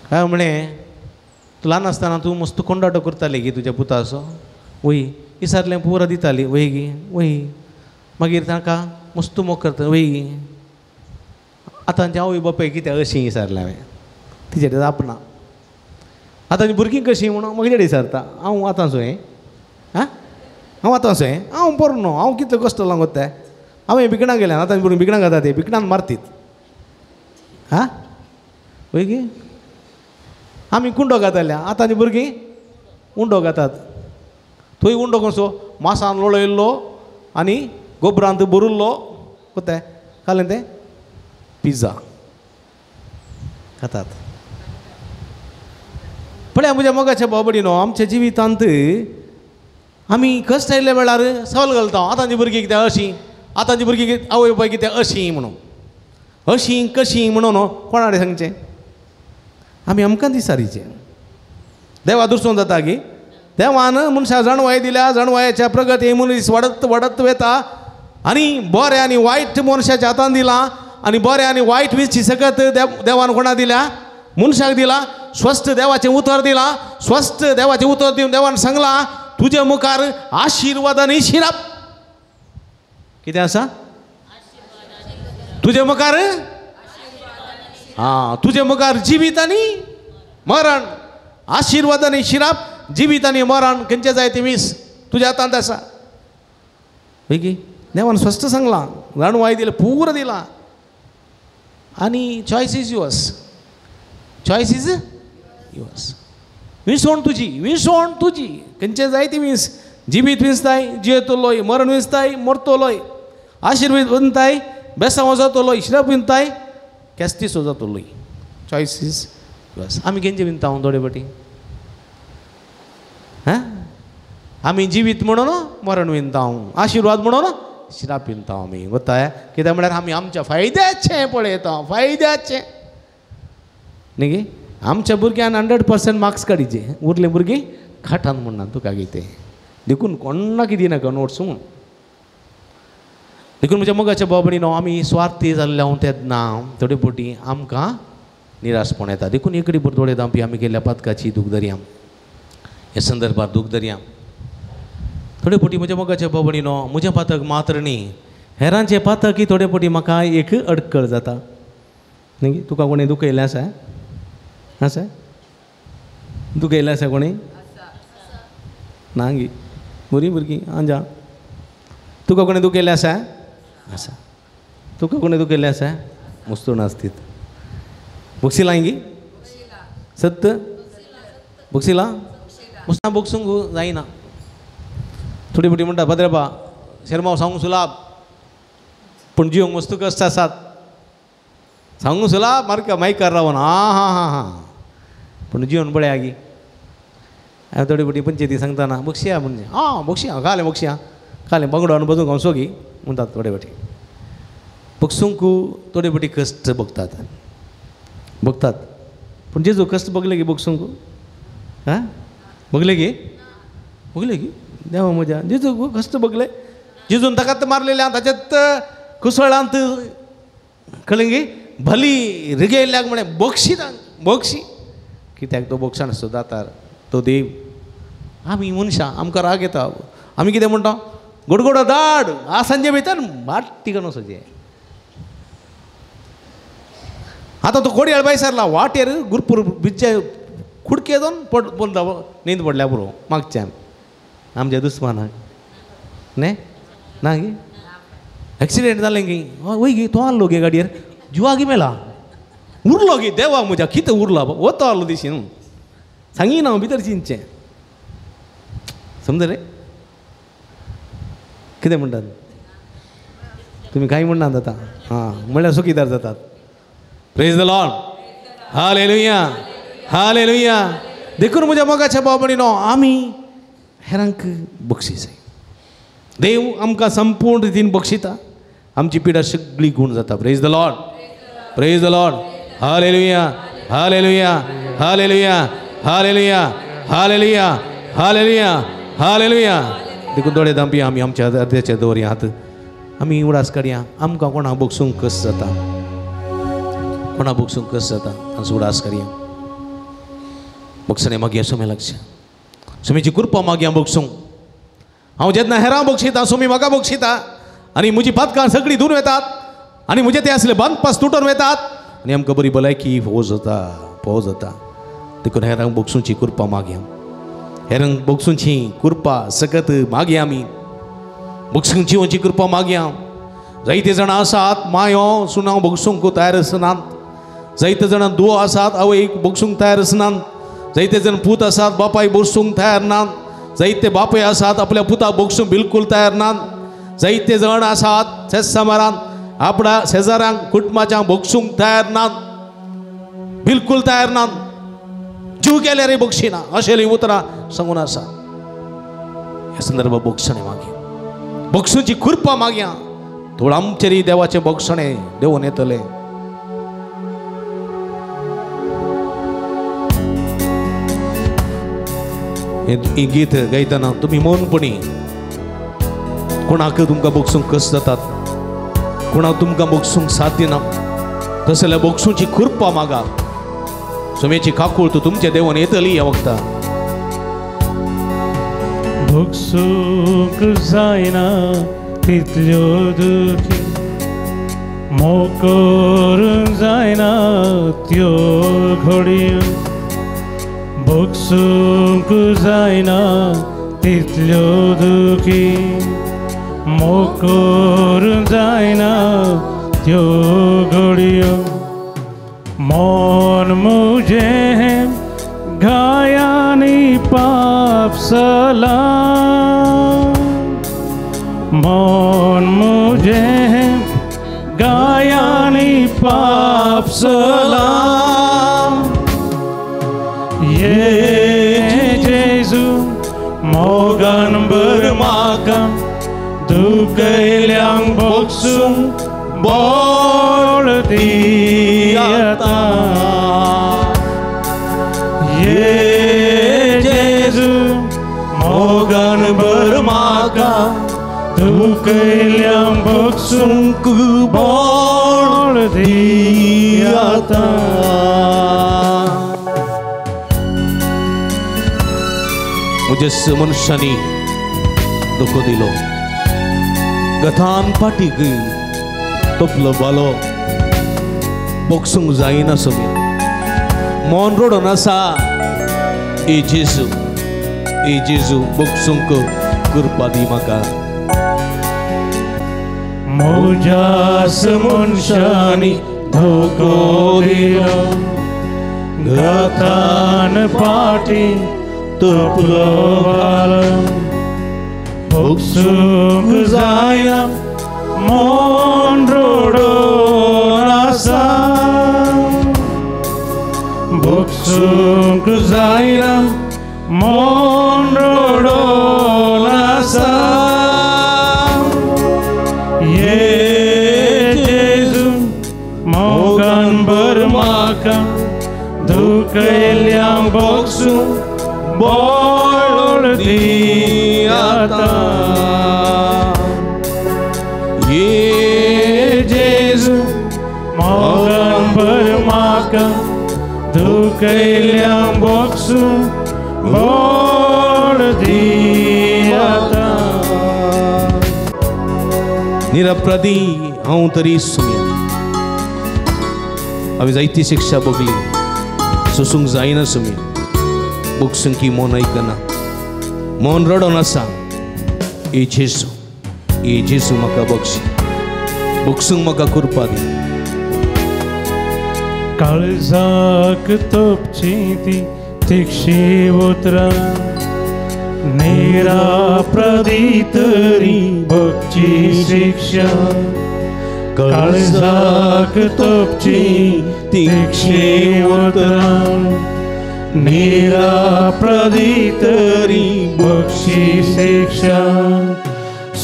Speaker 2: काय म्हळें तूं ल्हान आसतना तूं मस्त कोंडाटो करताली गे तुज्या पुताचो वय इसारलें पुरा दिताली वय गे वय मागीर ताका मस्त मोग करता वय गे आतांच्या आवय बापाय कित्याक अशीं इसारलें हांवें तिचे कडेन आपणा आतांची भुरगीं कशीं म्हणून म्हजे कडेन विचारता हांव आतांचो हें आं हांव आतांचो हें हांव बरो न्हू हांव कितले कश्ट लागोत तें हांवें भिकणां गेलें आतांची भुरगीं भिकणां घाता ते भिकणान मारतीत आं वय गे आमी कुंडो घाताल्या आतांची भुरगीं उंडो घातात थंय उंडो कसो मासान लोळयल्लो आनी गोबरांत भरुल्लो कोतें घालें तें पिझ्झा खातात पळय म्हज्या मोगाच्या भावबडीनो आमच्या जिवितांत आमी कश्ट आयिल्ल्या वेळार सवाल घालता आतांची भुरगीं कित्याक अशीं आतांची भुरगीं आवय बापाय कित्याक अशीं म्हणून अशीं कशीं म्हणून कोणा कडेन सांगचें आमी आमकां दिसारीचें देवा दर्शोवन जाता गे देवान मनशाक जाणवाय दिल्या जाणवायाच्या प्रगती मनीस वाडत वाडत वता आनी बरें आनी वायट मनशाच्या हातान दिलां आनी बरें आनी वायट विची सकत देवान कोणा दिल्या मनशाक दिला स्वस्थ देवाचें उतर दिलां स्वस्थ देवाचें उतर दिवन देवान सांगलां तुजे मुखार आशिर्वाद आनी शिराप कितें आसा तुजे मुखार हां तुजे मुखार जिवीत आनी मरण आशिर्वाद आनी शिराप जिवीत आनी मरण खंयचे जाय ते वीस तुज्या हातांत आसा वेगी देवान स्वस्थ सांगलां जाणवाय दिलें पुरो दिलां आनी choice is yours choice is yours विसवण तुजी खंयचे जाय ती वीस जिवीत विंचताय जियेतलोय मरण विंचताय मरतलोय आशिर्वाद विंचताय बेसांव जातलोय शिराप विंचताय केस्तीसो जातलोय चॉयस इज युअर्स आमी खंयचे विंचता हांव थोडे फाटी हां आमी जिवीत म्हणून मरण विंचता हांव आशिर्वाद म्हणून शिराप विंचता आमी वताय कित्याक म्हळ्यार आमी आमच्या फायद्याचें पळयता फायद्याचें न्ही गे आमच्या भुरग्यान 100% मार्क्स काडीचे उरले भुरगीं खाटान म्हणना तुका कितें देखून कोणा कितें नाका नोट्स म्हूण देखून म्हज्या मोगाच्या बाबडीनो आमी स्वार्थी जाल्ले हांव तेन्ना थोडे फावटी आमकां निराशपण येता देखून एक कडेन थोडे दांपी आमी गेल्ल्या पातकाची दूख दर्या हे संदर्भात दूख दर्या थोडे फावटी म्हज्या मोगाच्या बाबडीनो म्हजें पातक मात्र न्ही हेरांचें पातक थोडे फावटी म्हाका एक अडकळ जाता न्ही तुका कोणें दुखयलें आसा आसा दुखयलें आसा कोणी ना गी बरीं भुरगीं आंजा तुका कोणें दुखयलें आसा आसा तुका कोणें दुखयलें आसा मुस्तूण आसतीत बक्षिलां गी सत्त बक्षिलां मुस्तां बक्षूंक जायना थोडी फावटी म्हणटा भद्रपा शर्मा सांगूंक सुलाब पूण जिवंक वस्तू कश्ट आसात सांगूंक सुलाब मारका मायकार रावन आं हां हां हां पूण जिवन बळ्या आगी हांवें थोडी फावटी पंचायती सांगतना बक्षया म्हणजे आं बक्षया घालें बक्षया घालें बांगडो आनी बसूंक हांव सोगी म्हणटात थोडे फावटी बक्षूंक थोडे फावटी कश्ट बगतात पूण जेजू कश्ट बगले गे बक्षूंक हां बगले गे देवा म्हज्या जेजू कश्ट बगले जेजून ताकाच मारलेले ताच्यात कुसळांत कळंग गे भली रिगेल्ल्याक म्हणे बोक्षी बोक्षी कित्याक तो बोक्षान सुद्दां तो देव आमी मनशां आमकां राग येता आमी कितें म्हणटा गोडगोडो धाड आ संजे भितर बाट तिगन वचोचें आतां तो कोडी हळबाय सरला वाटेर गुरपूर बिचे कुडके जावन पडला न्हीद पडल्या पुरो मागच्यान आमच्या दुस्मानाक न्ही ना गे एक्सिडेंट जालें गे वय गे तो आसलो गे गाडयेर जिवागी मेला उरलो गे देवा म्हज्या कितें उरला वतो आसलो दिशी न्हू सांगी ना भितर चिंतचें समजलें कितें म्हणटात तुमी कांय म्हणनात आतां हां म्हळ्यार सुखीदार जातात praise the lord hallelujah hallelujah देखून म्हज्या मोगाच्या भाव भयणीनो आमी हेरांक बक्षीस जाय देव आमकां संपूर्ण रितीन बक्षिता आमची पिडा सगळी गूण जाता praise the Lord praise the lord hallelujah hallelujah hallelujah hallelujah hallelujah hallelujah hallelujah देखून दोळे दांपी आमी आमच्या अर्द्याचे दवरयात आमी उडास काडया आमकां कोणाक बक्षूंक कस जाता कोणाक बक्षूंक कस जाता तांचो उडास काडया बक्षणे मागया सोमे लक्ष सोमेची कृपा मागया बक्षूंक हांव जेन्ना हेरां बक्षिता सोमी म्हाका बक्षिता आनी म्हजी पातकां सगळीं धुवन वेतात आनी म्हजे ते आसले बंद पास तुटून वेतात आनी आमकां बरी भलायकी फोव जाता देखून हेरांक बक्षूंची कृपा मागया हेरांक बक्षूंची कृपा सगत मागया आमी बक्षूंक जिवोवची कृपा मागया जायते जाणां आसात मायो सुनांव बक्षूंक तयार आसनात जायते जाणां दुओ आसात आवयक बक्षूंक तयार आसनात जायते जाण पूत आसात बापायक बक्षूंक तयार नात जायते बापय आसात आपल्या पुताक बक्षूंक बिलकूल तयार नात जायते जण आसात शेजारांत आपणा शेजाऱ्यांक कुटुंबाच्या बक्षूंक तयार नात बिलकूल तयार नात जीव गेल्यारय बक्षिना अशेली उतरां सांगून आसा ह्या संदर्भात बक्षणे मागया बक्षूंची कृपा मागया थोडं आमचेरी देवाचे बक्षणे देवून येतले ही गीत गायतना तुम्ही मौनपणी कोणाक तुमकां बक्षूंक कस जातात कोणाक तुमकां बक्षूंक साध्य ना तशें जाल्यार बक्षूंची कृपा मागा सोमेची काकूळ तूं तुमच्या देवान येतली ह्या वखदां
Speaker 1: बक्षूंक जायना तितल्यो दुखी मोकोरूंक जायना त्यो घडयो बक्षूंक जायना तितल्यो दुखी मोकोरूंक जायना त्यो घडयो मन मुजें घायांनी पापसला मन मुजें घायांनी पापसला ये जेजू मोगान बर म्हाका दुखयल्यांक बक्षूंक बळ दी आतां ये जेजू मोगान बर म्हाका दुखयल्यांक बक्षूंक बळ दी आतां
Speaker 2: म्हज्या मनशांनी दुख दिलो गथान पाटीक तपलो बालो बक्षूंक जायना सोबी मन रडोन आसा ए जेजू बक्षूंक कृपा दी म्हाका
Speaker 1: म्हज्याच मनशांनी धोको दिलो गथान पाटी तपलो बालो बक्षूंक जायना मन रडोन आसा बक्षूंक जायना मन रडोन आसा ये जेजू मोगान बर म्हाका दुखयल्यांक बक्षूंक बळ दी आतां
Speaker 2: ये
Speaker 1: कैल्यां बोक्सूं बोल दियाता
Speaker 2: निरपराधी हांव तरी सुमिया हांवें जायती शिक्षा भोगली सोसूंक जायना सुमिया बोगसूंक की मन आयकना मन रडोन आसा ए जेसू म्हाका बोगसूंक म्हाका कृपा दी
Speaker 1: काळजाक तोपची ती तिक्षी उतरां निरपराधी तरी भोगची शिक्षा काळजाक तोपची तिक्षी उतरां निरपराधी तरी भोगची शिक्षा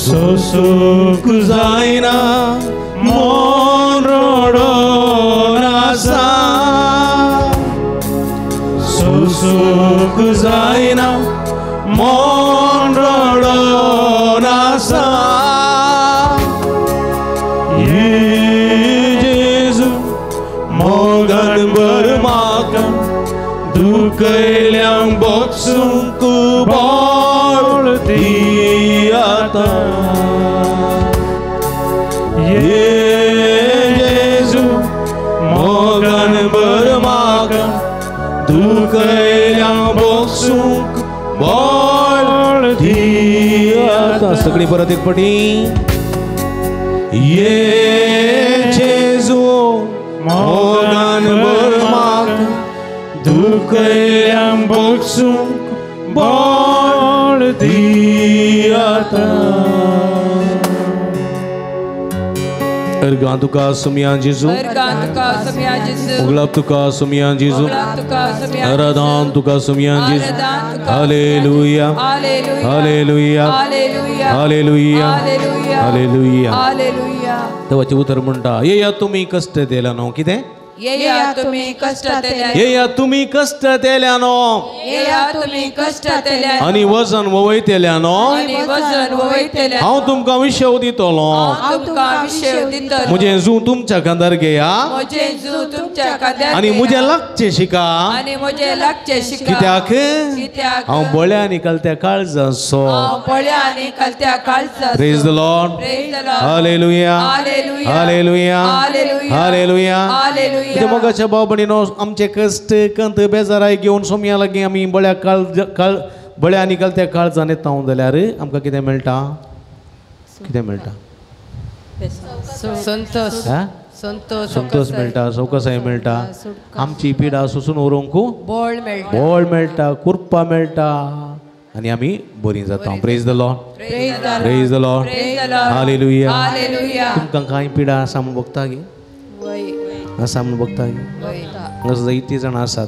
Speaker 1: सोसूंक जायना मन रडोन आसा सोसूंक जायना मन रडोन आसा जेजू मोगणभर म्हाका दुखयल्यां बोगसूंक बळ दी आतां जेजू मोगणभर म्हाका दुखयल्यां बोगसूंक बळ दी आतां
Speaker 2: सगळी परत एक पटी जेजू
Speaker 1: मोगणभर म्हाका दुखयल्यां बोगसूंक बळ दी आतां
Speaker 2: अर्गां तुका सुमिया जेजू उगलाप तुका सुमिया जेजू आराधन तुका सुमिया Jezu hallelujah hallelujah hallelujah hallelujah देवाचे उतर म्हणटा येया तुम्ही कष्ट दिल्यानो कितें
Speaker 3: येया तुम्ही कष्ट तेल्यान
Speaker 2: येया तुम्ही कष्ट दिल्यानो
Speaker 3: येया तुम्ही कष्ट तेल्यान
Speaker 2: आनी वजन वयतल्यानो
Speaker 3: आनी वजन वयतल्यान
Speaker 2: हांव तुमकां विशेव दितलो
Speaker 3: हांव तुमकां विशेव दितलो
Speaker 2: म्हजें जू तुमच्या खांदार घेया
Speaker 3: म्हजें जू तुमच्या खांद्यार
Speaker 2: आनी म्हजें लागचें शिका
Speaker 3: आनी म्हजें लागचें शिका
Speaker 2: कित्याक हांव बळ्या आनी कलत्या काळजाचो
Speaker 3: हांव बळ्या आनी कलत्या काळजाचो
Speaker 2: praise the Lord
Speaker 3: praise the lord
Speaker 2: hallelujah
Speaker 3: hallelujah
Speaker 2: hallelujah
Speaker 3: hallelujah
Speaker 2: hallelujah
Speaker 3: hallelujah
Speaker 2: कितें मोगाच्या भाव भयणीनो आमचे कश्ट कंत बेजाराय घेवन सोम्या लागीं आमी बळ्या आनी कलत्या काळजान येता जाल्यार आमकां कितें मेळटा कितें मेळटा
Speaker 3: संतोष
Speaker 2: हा
Speaker 3: संतोष
Speaker 2: संतोष मेळटा सवकासाय मेळटा आमची पिडा सोसून व्हरूंक
Speaker 3: बोळ मेळटा
Speaker 2: बोळ मेळटा कृपा मेळटा आनी आमी बरीं जाता praise the Lord praise the lord hallelujah
Speaker 3: hallelujah
Speaker 2: तुमकां कांय पिडा आसा म्हूण बघता गे आसा म्हूण बघता गे हांगा जायतीं जाणां आसात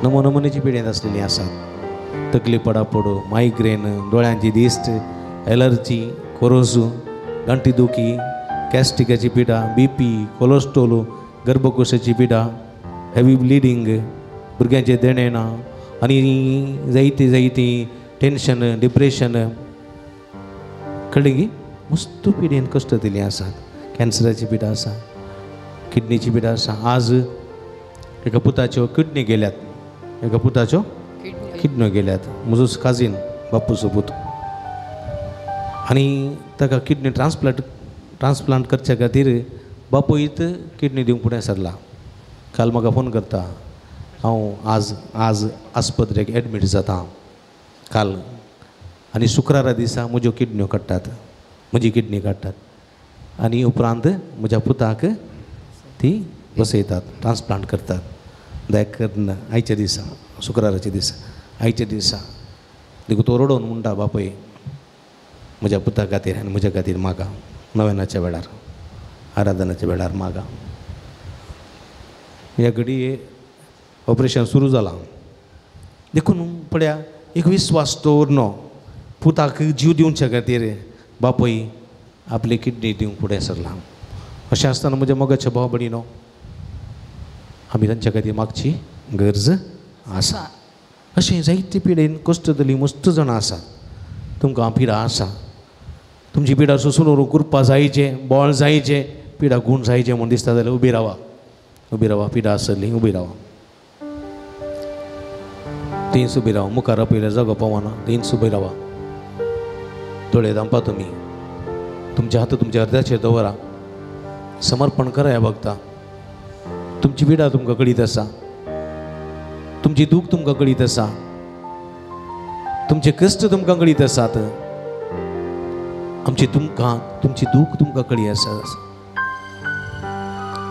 Speaker 2: नमुनेची पिडेंत आसलेलीं आसात तकली पडापड मायग्रेन दोळ्यांची दिश्ट एलर्जी कोरोजू गांठी दुखी गॅस्ट्रिकाची पिडा BP कोलेस्ट्रॉल गर्भकोशाची पिडा हेवी ब्लिडींग भुरग्यांचे देणे ना आनी जायतीं टेन्शन डिप्रेशन कळ्ळें गी मस्त पिडेन कश्ट दिलीं आसात कॅन्सराची पिडा आसा किडनीची पिडा आसा आज एका पुताच्यो किडनी गेल्यात एका पुताच्यो किडन्यो गेल्यात म्हजो काजीन बापूचो पूत आनी ताका किडनी ट्रान्सप्लांट करच्या खातीर बापूयत किडनी दिवंक फुडें सरला काल म्हाका फोन करता हांव आज आस्पत्रेक एडमीट जाता काल आनी शुक्रारा दिसा म्हज्यो किडन्यो काडटात म्हजी किडनी काडटात आनी उपरांत म्हज्या पुताक ती बसयतात ट्रान्सप्लांट करतात दया करना आयच्या दिसा शुक्राराच्या दिसा आयच्या दिसा देखून तो रडोवन म्हणटा बापय म्हज्या पुता खातीर आनी म्हज्या खातीर मागा नव्यानाच्या वेळार आराधनाच्या वेळार मागा ह्या घडये ऑपरेशन सुरू जालां देखून पळया एक विस्वास दवरनो पुताक जीव दिवच्या खातीर बापय आपली किडनी दिवंक फुडें सरला अशें आसतना म्हज्या मोगाच्या भाव भयणीनो आमी तांच्या खातीर मागची गरज आसा अशें जायते पिडेन कश्ट दिली मस्त जाणां आसात तुमकां पिडा आसा तुमची पिडा सोसून व्हरूंक कृपा जायचें बळ जायचें पिडा गूण जायचें म्हूण दिसता जाल्यार उबी रावा पिडा आसली उबी रावा तीन सुबी राव मुखार पयलें जागो पावना तीन सुबी रावा दोळे दांपा तुमी तुमचे हात तुमच्या हृदयाचेर दवरा समर्पण करा ह्या भक्ता तुमची विडा तुमकां कळीत आसा तुमची दूख तुमकां कळीत आसा तुमचे कश्ट तुमकां कळीत आसात आमची तुमची दूख तुमकां कळी आसा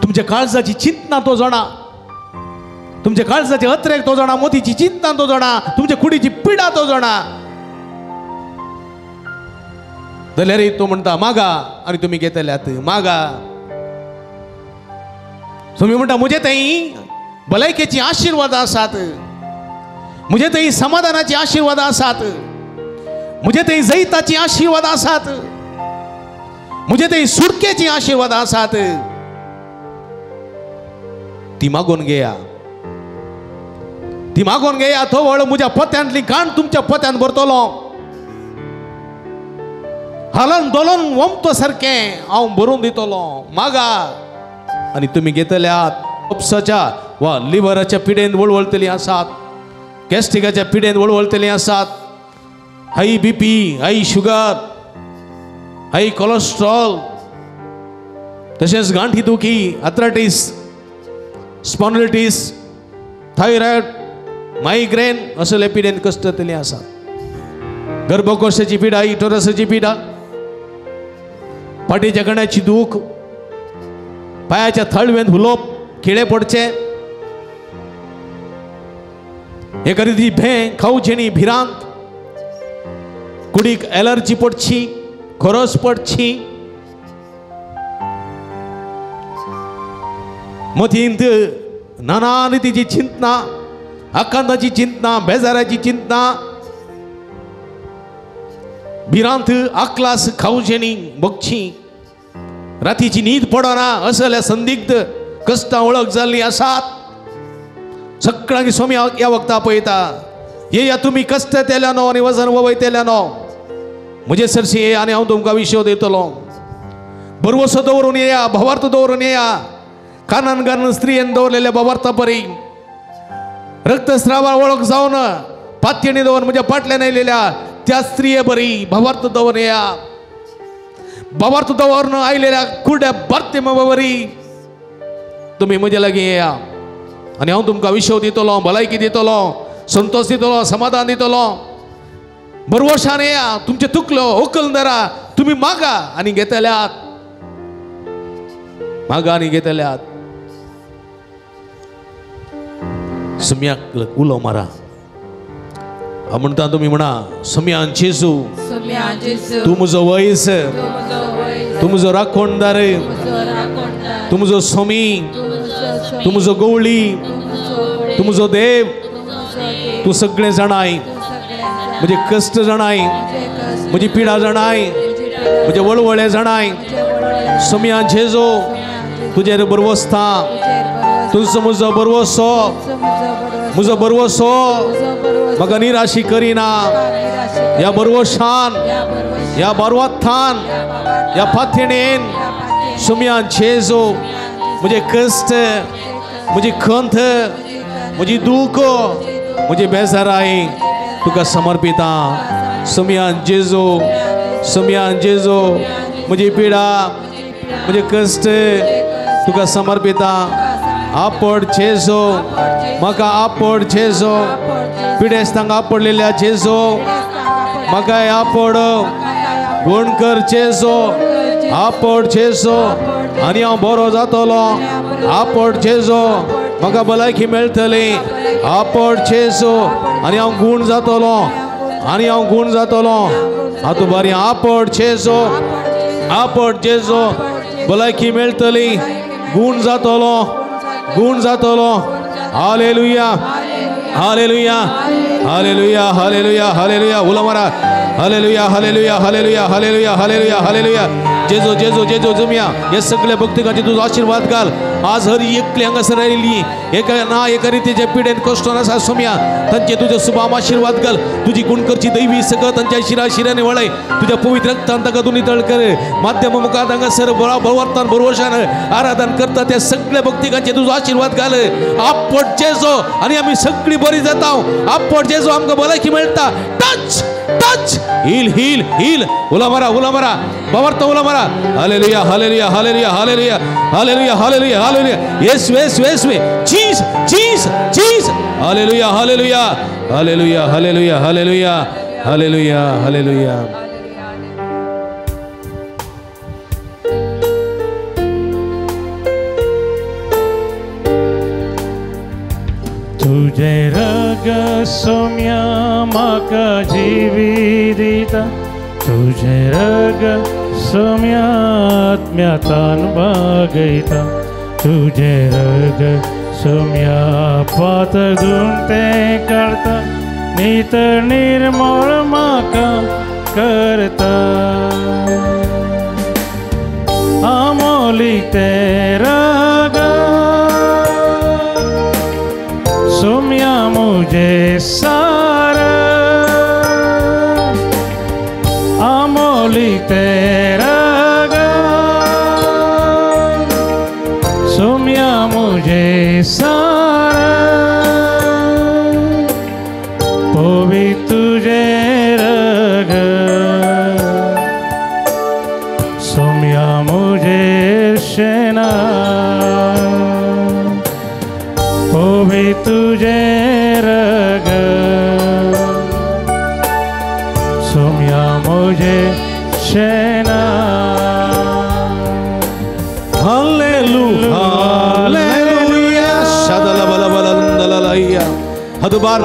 Speaker 2: तुमच्या काळजाची चिंतना तो जाणा तुमच्या काळजाचे अत्रेक तो जाणा मोतीची चिंता तो जाणा तुमच्या कुडीची पिडा तो जाणा जाल्यार तो म्हणटा मागा आनी तुमी घेतल्यात मागा तुम्ही म्हणटा म्हजे थंय भलायकेची आशिर्वादां आसात म्हजे थंय समाधानाची आशिर्वादां आसात म्हजे थंय जैताची आशिर्वादां आसात म्हजे थंय सुटकेची आशिर्वादां आसात ती मागून घेया ती मागून घेया तो वळ म्हज्या पोत्यांतली घाण तुमच्या पोत्यांत भरतलो हालन दोलन वमतो सारकें हांव भरून दितलो मागा आनी तुमी घेतल्यात उपसाच्या वा लिव्हराच्या पिडेन वळवळतली आसात गॅस्ट्रिकाच्या पिडेन वळवळतली आसात हाय बीपी हाय शुगर हाय कोलेस्ट्रॉल तशेंच गांठी दुखी आर्थरायटीस स्पॉन्डिलायटीस थायरॉयड मायग्रेन असले पिडेन कश्टतली आसात गर्भकोशाची पिडा युटेरसाची पिडा पाठीच्या कण्याची दूख पायाच्या थळवेंत हुलोप खिळे पडचे एखादी भें खावची न्ही भिरांत कुडीक एलर्जी पडची खरस पडची मतींत नाना रितीची चिंतना आकांताची चिंतना बेजाराची चिंतना भिरांत आकलास खावचे न्ही बगची रातीची न्हीद पडना असल्या संदिग्ध कश्टां वळख जाल्ली आसात सगळ्यांक स्वामी ह्या वक्ता पळयता ये तुमी कश्ट तेल्यानो आनी वजन वयतल्यानो म्हजे सरशी ये आनी हांव तुमकां विशय दितलो बरवसो दवरून येया भवार्थ दवरून येया कानान घालून स्त्रियेन दवरलेल्या भवार्था परी रक्तस्रावा वळख जावन पातयेणी दवरून म्हज्या फाटल्यान आयलेल्या त्या स्त्रिये बरी भवार्थ दवरून येया भवार्थ दवरून आयलेल्या कुड्या भरते बरी तुम्ही म्हजे लागीं येया आनी हांव तुमकां विशय दितलो भलायकी दितलो संतोष दितलो समाधान दितलो बरवशान येया तुमचे तुकलो ओकल धरा तुम्ही मागा आनी घेतल्यात मागा आनी घेतल्यात सम्याक उलो मारा म्हणटा तुम्ही म्हणा सम्यान जेजू तू म्हजो वैस तू म्हजो राखणदार तू म्हजो स्वामी तू म्हजो गवळी तू म्हजो देव तू सगळें जाणाय म्हजे कश्ट जाणाय म्हजी पिडा जाणाय म्हजे वळवळे जाणाय सम्यान जेजू तुजेर बरवस्ता तुजो म्हजो बरवसो म्हजो बरवसो म्हाका निराशी करिना ह्या बरवशान ह्या बरवथान ह्या फाथेणेन सम्यान जेजू म्हजे कश्ट म्हजी खंत म्हजी दूख म्हजी बेजाराई तुका समर्पिता सम्यान जेजू म्हजी पिडा म्हजे कश्ट तुका समर्पिता आपड जेजू म्हाका आपड जेजू पिडेस्तांक आपडलेल्या जेजू म्हाका आपड गुण कर जेजू आपड जेजू आनी हांव बरो जातलो आपड जेजू म्हाका भलायकी मेळटली आपड जेजू आनी हांव गुण जातलो आनी हांव गुण जातलो हातूं बरी आपड जेजू भलायकी मेळटली गुण जातलो hallelujah hallelujah hallelujah hallelujah hallelujah उलो मारा hallelujah hallelujah hallelujah hallelujah hallelujah hallelujah जेजो जेजो जेजो जमिया या सगळ्या भक्तिकांचे तुझा आशीर्वाद घाल आज हर एकली हांगासर राहिली एका ना एका रितीचे पिडेन कष्ट नसा सोम्या तांचे तुझे सुभाम आशीर्वाद घाल तुझी गुणकरची दैवी सगळं त्यांच्या शिराने वळय तुझ्या पवित्र रक्तान ताका तू नितळ कर माध्यम मुखात हांगासर बळवर्तान भरवशान आराधन करता त्या सगळ्या भक्तिकांचे तुझा आशीर्वाद घाल आपट जेजो आणि आम्ही सगळी बरी जाता आपट जेजो आमकां भलायकी मेळटा touch touch heal heal heal उला मारा बाबरता उला मारा hallelujah hallelujah hallelujah hallelujah hallelujah hallelujah hallelujah Yeshu Yeshu Yeshu चीज चीज चीज hallelujah hallelujah hallelujah hallelujah hallelujah hallelujah hallelujah
Speaker 1: तुझे रग सोम्या माका जीवी दिता तुझे रग सोम्या आत्म्यातान बागयता तुझे रग सोम्या पातळ धुंते काढता नित निर्मळ माका करता अमोली ते रग सोम्या मुझे सारा अमोली तेरा सोम्या मुझे सारा पोवी तुझे रग सोम्या मुझे शेना पोवी तुझे रग सोम्या मुझे शेना
Speaker 2: हालेलुया हालेलुया शादला बला बला लललैया हदबार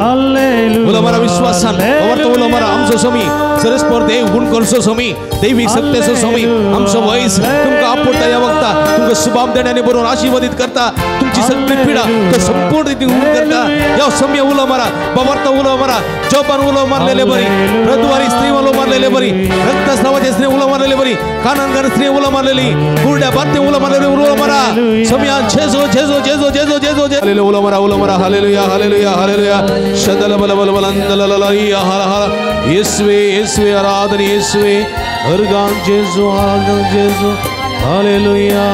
Speaker 2: उला मारा विश्वासान अवर्त उला मारा आमचो स्वामी सरस्पर देव गुण करसो स्वामी दैवी सत्याचो स्वामी आमचो वयस तुमका आपोटा या वक्ता तुमका शुभाम देण्याने बरोबर आशीर्वादित करता तुमची सगळी पीडा तो संपूर्ण रीती दूर करता या स्वामी उला मारा बाबरता उला मारा जोपान उला मारलेले बरी रद्वारी स्त्री उला मारलेले बरी रक्तस्रावाचे स्त्री उला मारलेले बरी काननगर स्त्री उला मारलेली कुरड्या बाते उला मारलेले उला मारा स्वामी जेजो जेजो जेजो जेजो जेजो हालेलुया उला मारा हालेलुया हालेलुया हालेलुया शदल बल बल बल लललैया येशुवे येशुवे आराधना येशुवे हरगान जेजो आराधना जेजो हालेलुया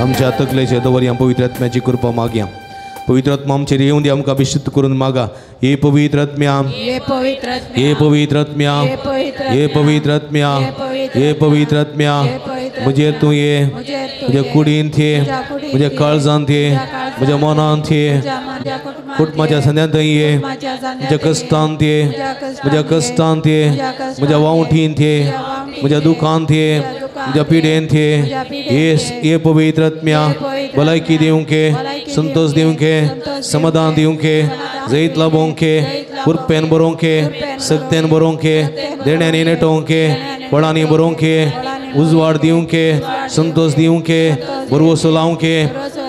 Speaker 2: आमच्या तकलेचे दवरी आम पवित्र आत्म्याची कृपा मागया पवित्र आत्मा आमचेर येऊन दी आमकां अभिषेक करून मागा हे पवित्र आत्म्या
Speaker 3: ये पवित्र आत्मा
Speaker 2: हे पवित्र आत्म्या हे पवित्र आत्म्या हे पवित्र आत्म्या मुझे तू ये मुझे कुडीन थे मुझे काळजान थे मुझे मनान थे कुटुंबाच्या संध्यात ये मुझे कष्टान थे मुझे कष्टान थे मुझे वावठीन थे मुझे दुखान थे मुझे पीडेन थे ये पवित्र आत्म्या भलायकी देऊं के संतोष देऊं के समाधान देऊं के जैत लाभों के कुरपेन बरों के सक्तेन बरों के देण्याने नेटों के बड़ानी बरों के उजवाड़ दियों के संतोष दियों के भरोसा लाऊं के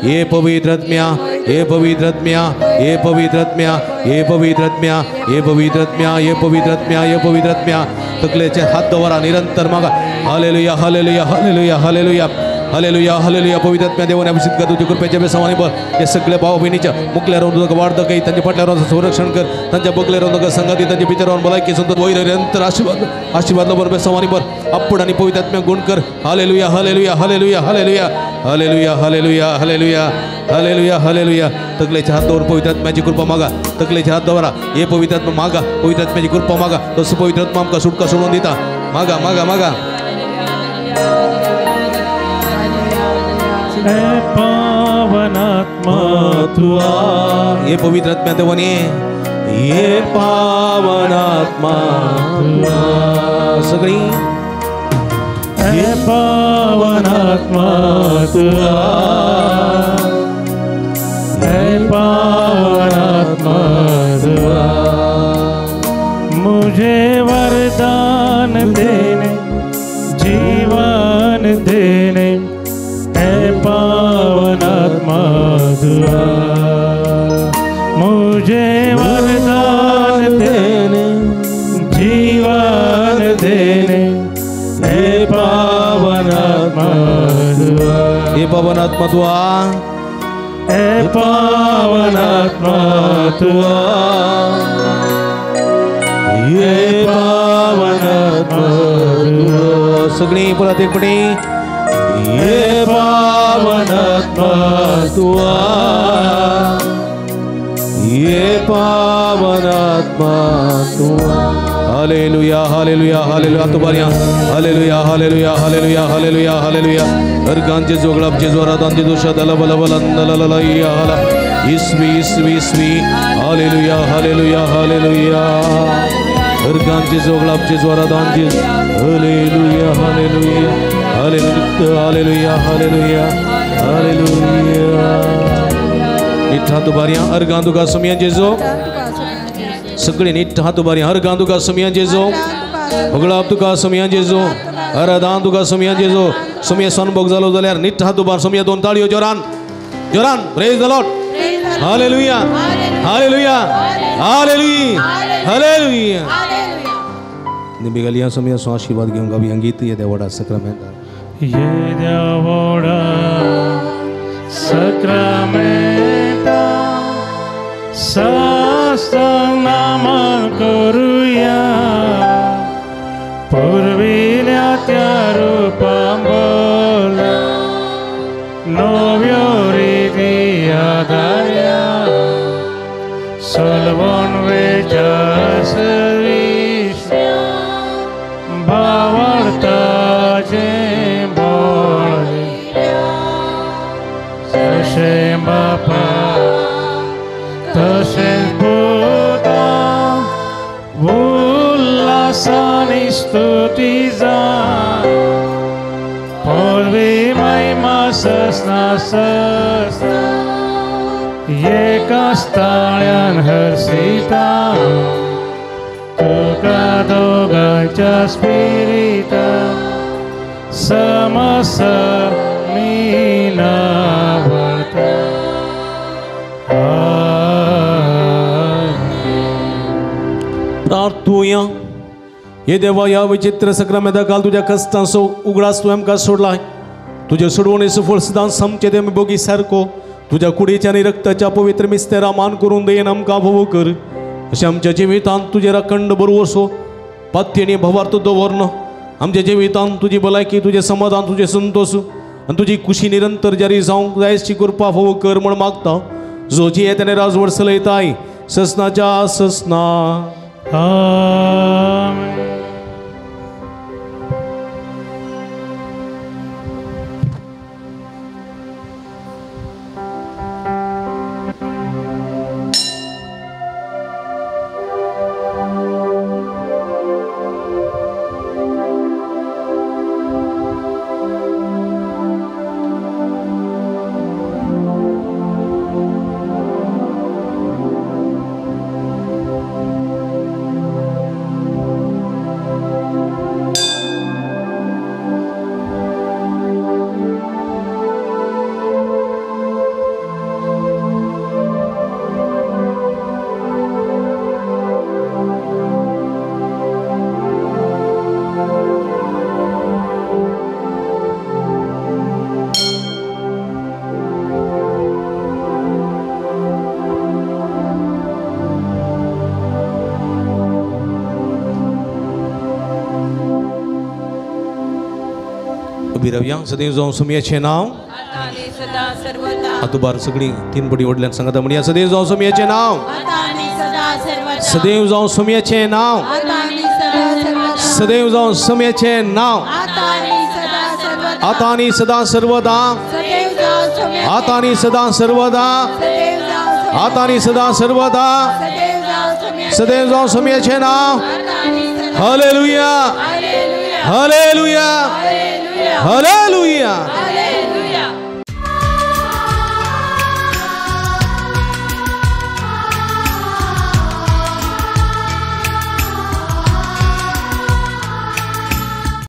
Speaker 2: ये पवित्र आत्म्या ये पवित्र आत्म्या ये पवित्र आत्म्या ये पवित्र आत्म्या ये पवित्र आत्म्या ये पवित्र आत्म्या ये पवित्र आत्म्या तकलेचे हात दवरा निरंतर मागा hallelujah hallelujah hallelujah hallelujah hallelujah hallelujah पवित्र आत्म्या देवाने अभिषेक कर तुझ्या कृपेच्या बेसावाने बर हे सगळे भाव बहिणीच्या मुकल्या राहून तुझं वाढतं काही त्यांच्या पटल्या राहून संरक्षण कर त्यांच्या बगल्या राहून तुझं संगती त्यांच्या पितर राहून बोलाय की संत वैर निरंतर आशीर्वाद बर बेसावाने बर आपण आणि पवित्र आत्म्या गुण कर hallelujah hallelujah hallelujah hallelujah hallelujah hallelujah hallelujah hallelujah hallelujah तकलेच्या हातावर पवित्र आत्म्याची कृपा मागा तकलेच्या हातावर हे पवित्र आत्मा मागा पवित्र आत्म्याची कृपा मागा तसं पवित्र आत्मा आमका सुटका सोडून देता मागा मागा मागा
Speaker 1: पावनात्मा तुआ
Speaker 2: ये पवित्र आत्मा देवाने ये पावनात्मा तुआ सगळी
Speaker 1: हे पावनात्मा तुआ हे पावनात्मा तुआ मुझे वरदान देने जीवन देने हे पावनात्मा तुआ मुझे वरदान देने जीवन देने हे पावन
Speaker 2: पवन आत्मा तू आ,
Speaker 1: हे पावन आत्मा तू आ,
Speaker 2: ये पावन आत्मा तू आ. सगळी परत एकपणी ये पावन आत्मा तू आ, ये पावन आत्मा तू आ. Hallelujah hallelujah hallelujah. तो बारिया hallelujah hallelujah hallelujah hallelujah hallelujah. अर्गांचे जोगळापचे जोरादांचे दोषा दला बला बला या हाला इसवी इसवी इसवी. Hallelujah hallelujah hallelujah. अर्गांचे जोगळापचे जोरादांचे hallelujah hallelujah hallelujah hallelujah hallelujah hallelujah. नीट हात उभारिया अर्गां तुका सुमिया जेजो सगळे नीट हात उभारिया अर्गां तुका सुमिया जेजो भगळाप तुका सुमिया जेजो आराधना तुका सुमिया जेजो. सुमिया सन भोग जालो जाल्यार नीट हात उभार. सुमिया दोन ताळयो जोरान जोरान. Praise the lord. Hallelujah hallelujah hallelujah hallelujah. निबिगलिया सुमिया सो आशीर्वाद घेऊंगा भी अंगीत ये देवड़ा सक्रामेंट.
Speaker 1: ये देवड़ा सक्रामेंट सस्तनामन करूया पूर्विल्या त्या रूपांबोल नव्यो रीती आदाया सलवण वेचास भावार्थाचे बोळे तसे बापा तसेच पुता उल्हासाने स्तुती जा पूर्वी महिमा ससना ससना एका स्थाळ्यान हर्षिता तुका दोगांच्या स्पिरिता समसमीना वर्ता.
Speaker 2: प्रार्थूया हे देवा या विचित्र सक्रामेंता काल तुझ्या कष्टांचो उगडास तू आमकां सोडलाय. तुझे सोडवणेचो फळ सदां समचे ते आमी बोगी सारको तुझ्या कुडीच्या आनी रक्ताच्या पवित्र मिस्तेरा मान करून देन आमकां भोव कर. अशें आमच्या जिवितांत तुजे अखंड भरवोसो पात्येनी भवार्थ दवरन आमच्या जिवितांत तुजी भलायकी तुजें समाधान तुजें संतोष आनी तुजी खुशी निरंतर जारी जावंक जाय अशी कृपा फोव कर म्हण मागता. जो जी येताने राजवट चलयताय ससनाच्या ससना.
Speaker 1: आमेन.
Speaker 2: रव्या सदैव जावं सुमयाचें नांव हातुबार सगळीं तीन बडी व्हडल्यान सांगता म्हणया सदैव जावं सुमयाचें नांव सदैव जावं सुमयाचें नांव सदैव जावं सुमयाचें नांव आतां आनी सदां सर्वदा आतां आनी सदां सर्वदा आतां आनी सदां सर्वदा सदैव जावं सुमयाचें नांव. Hallelujah hallelujah hallelujah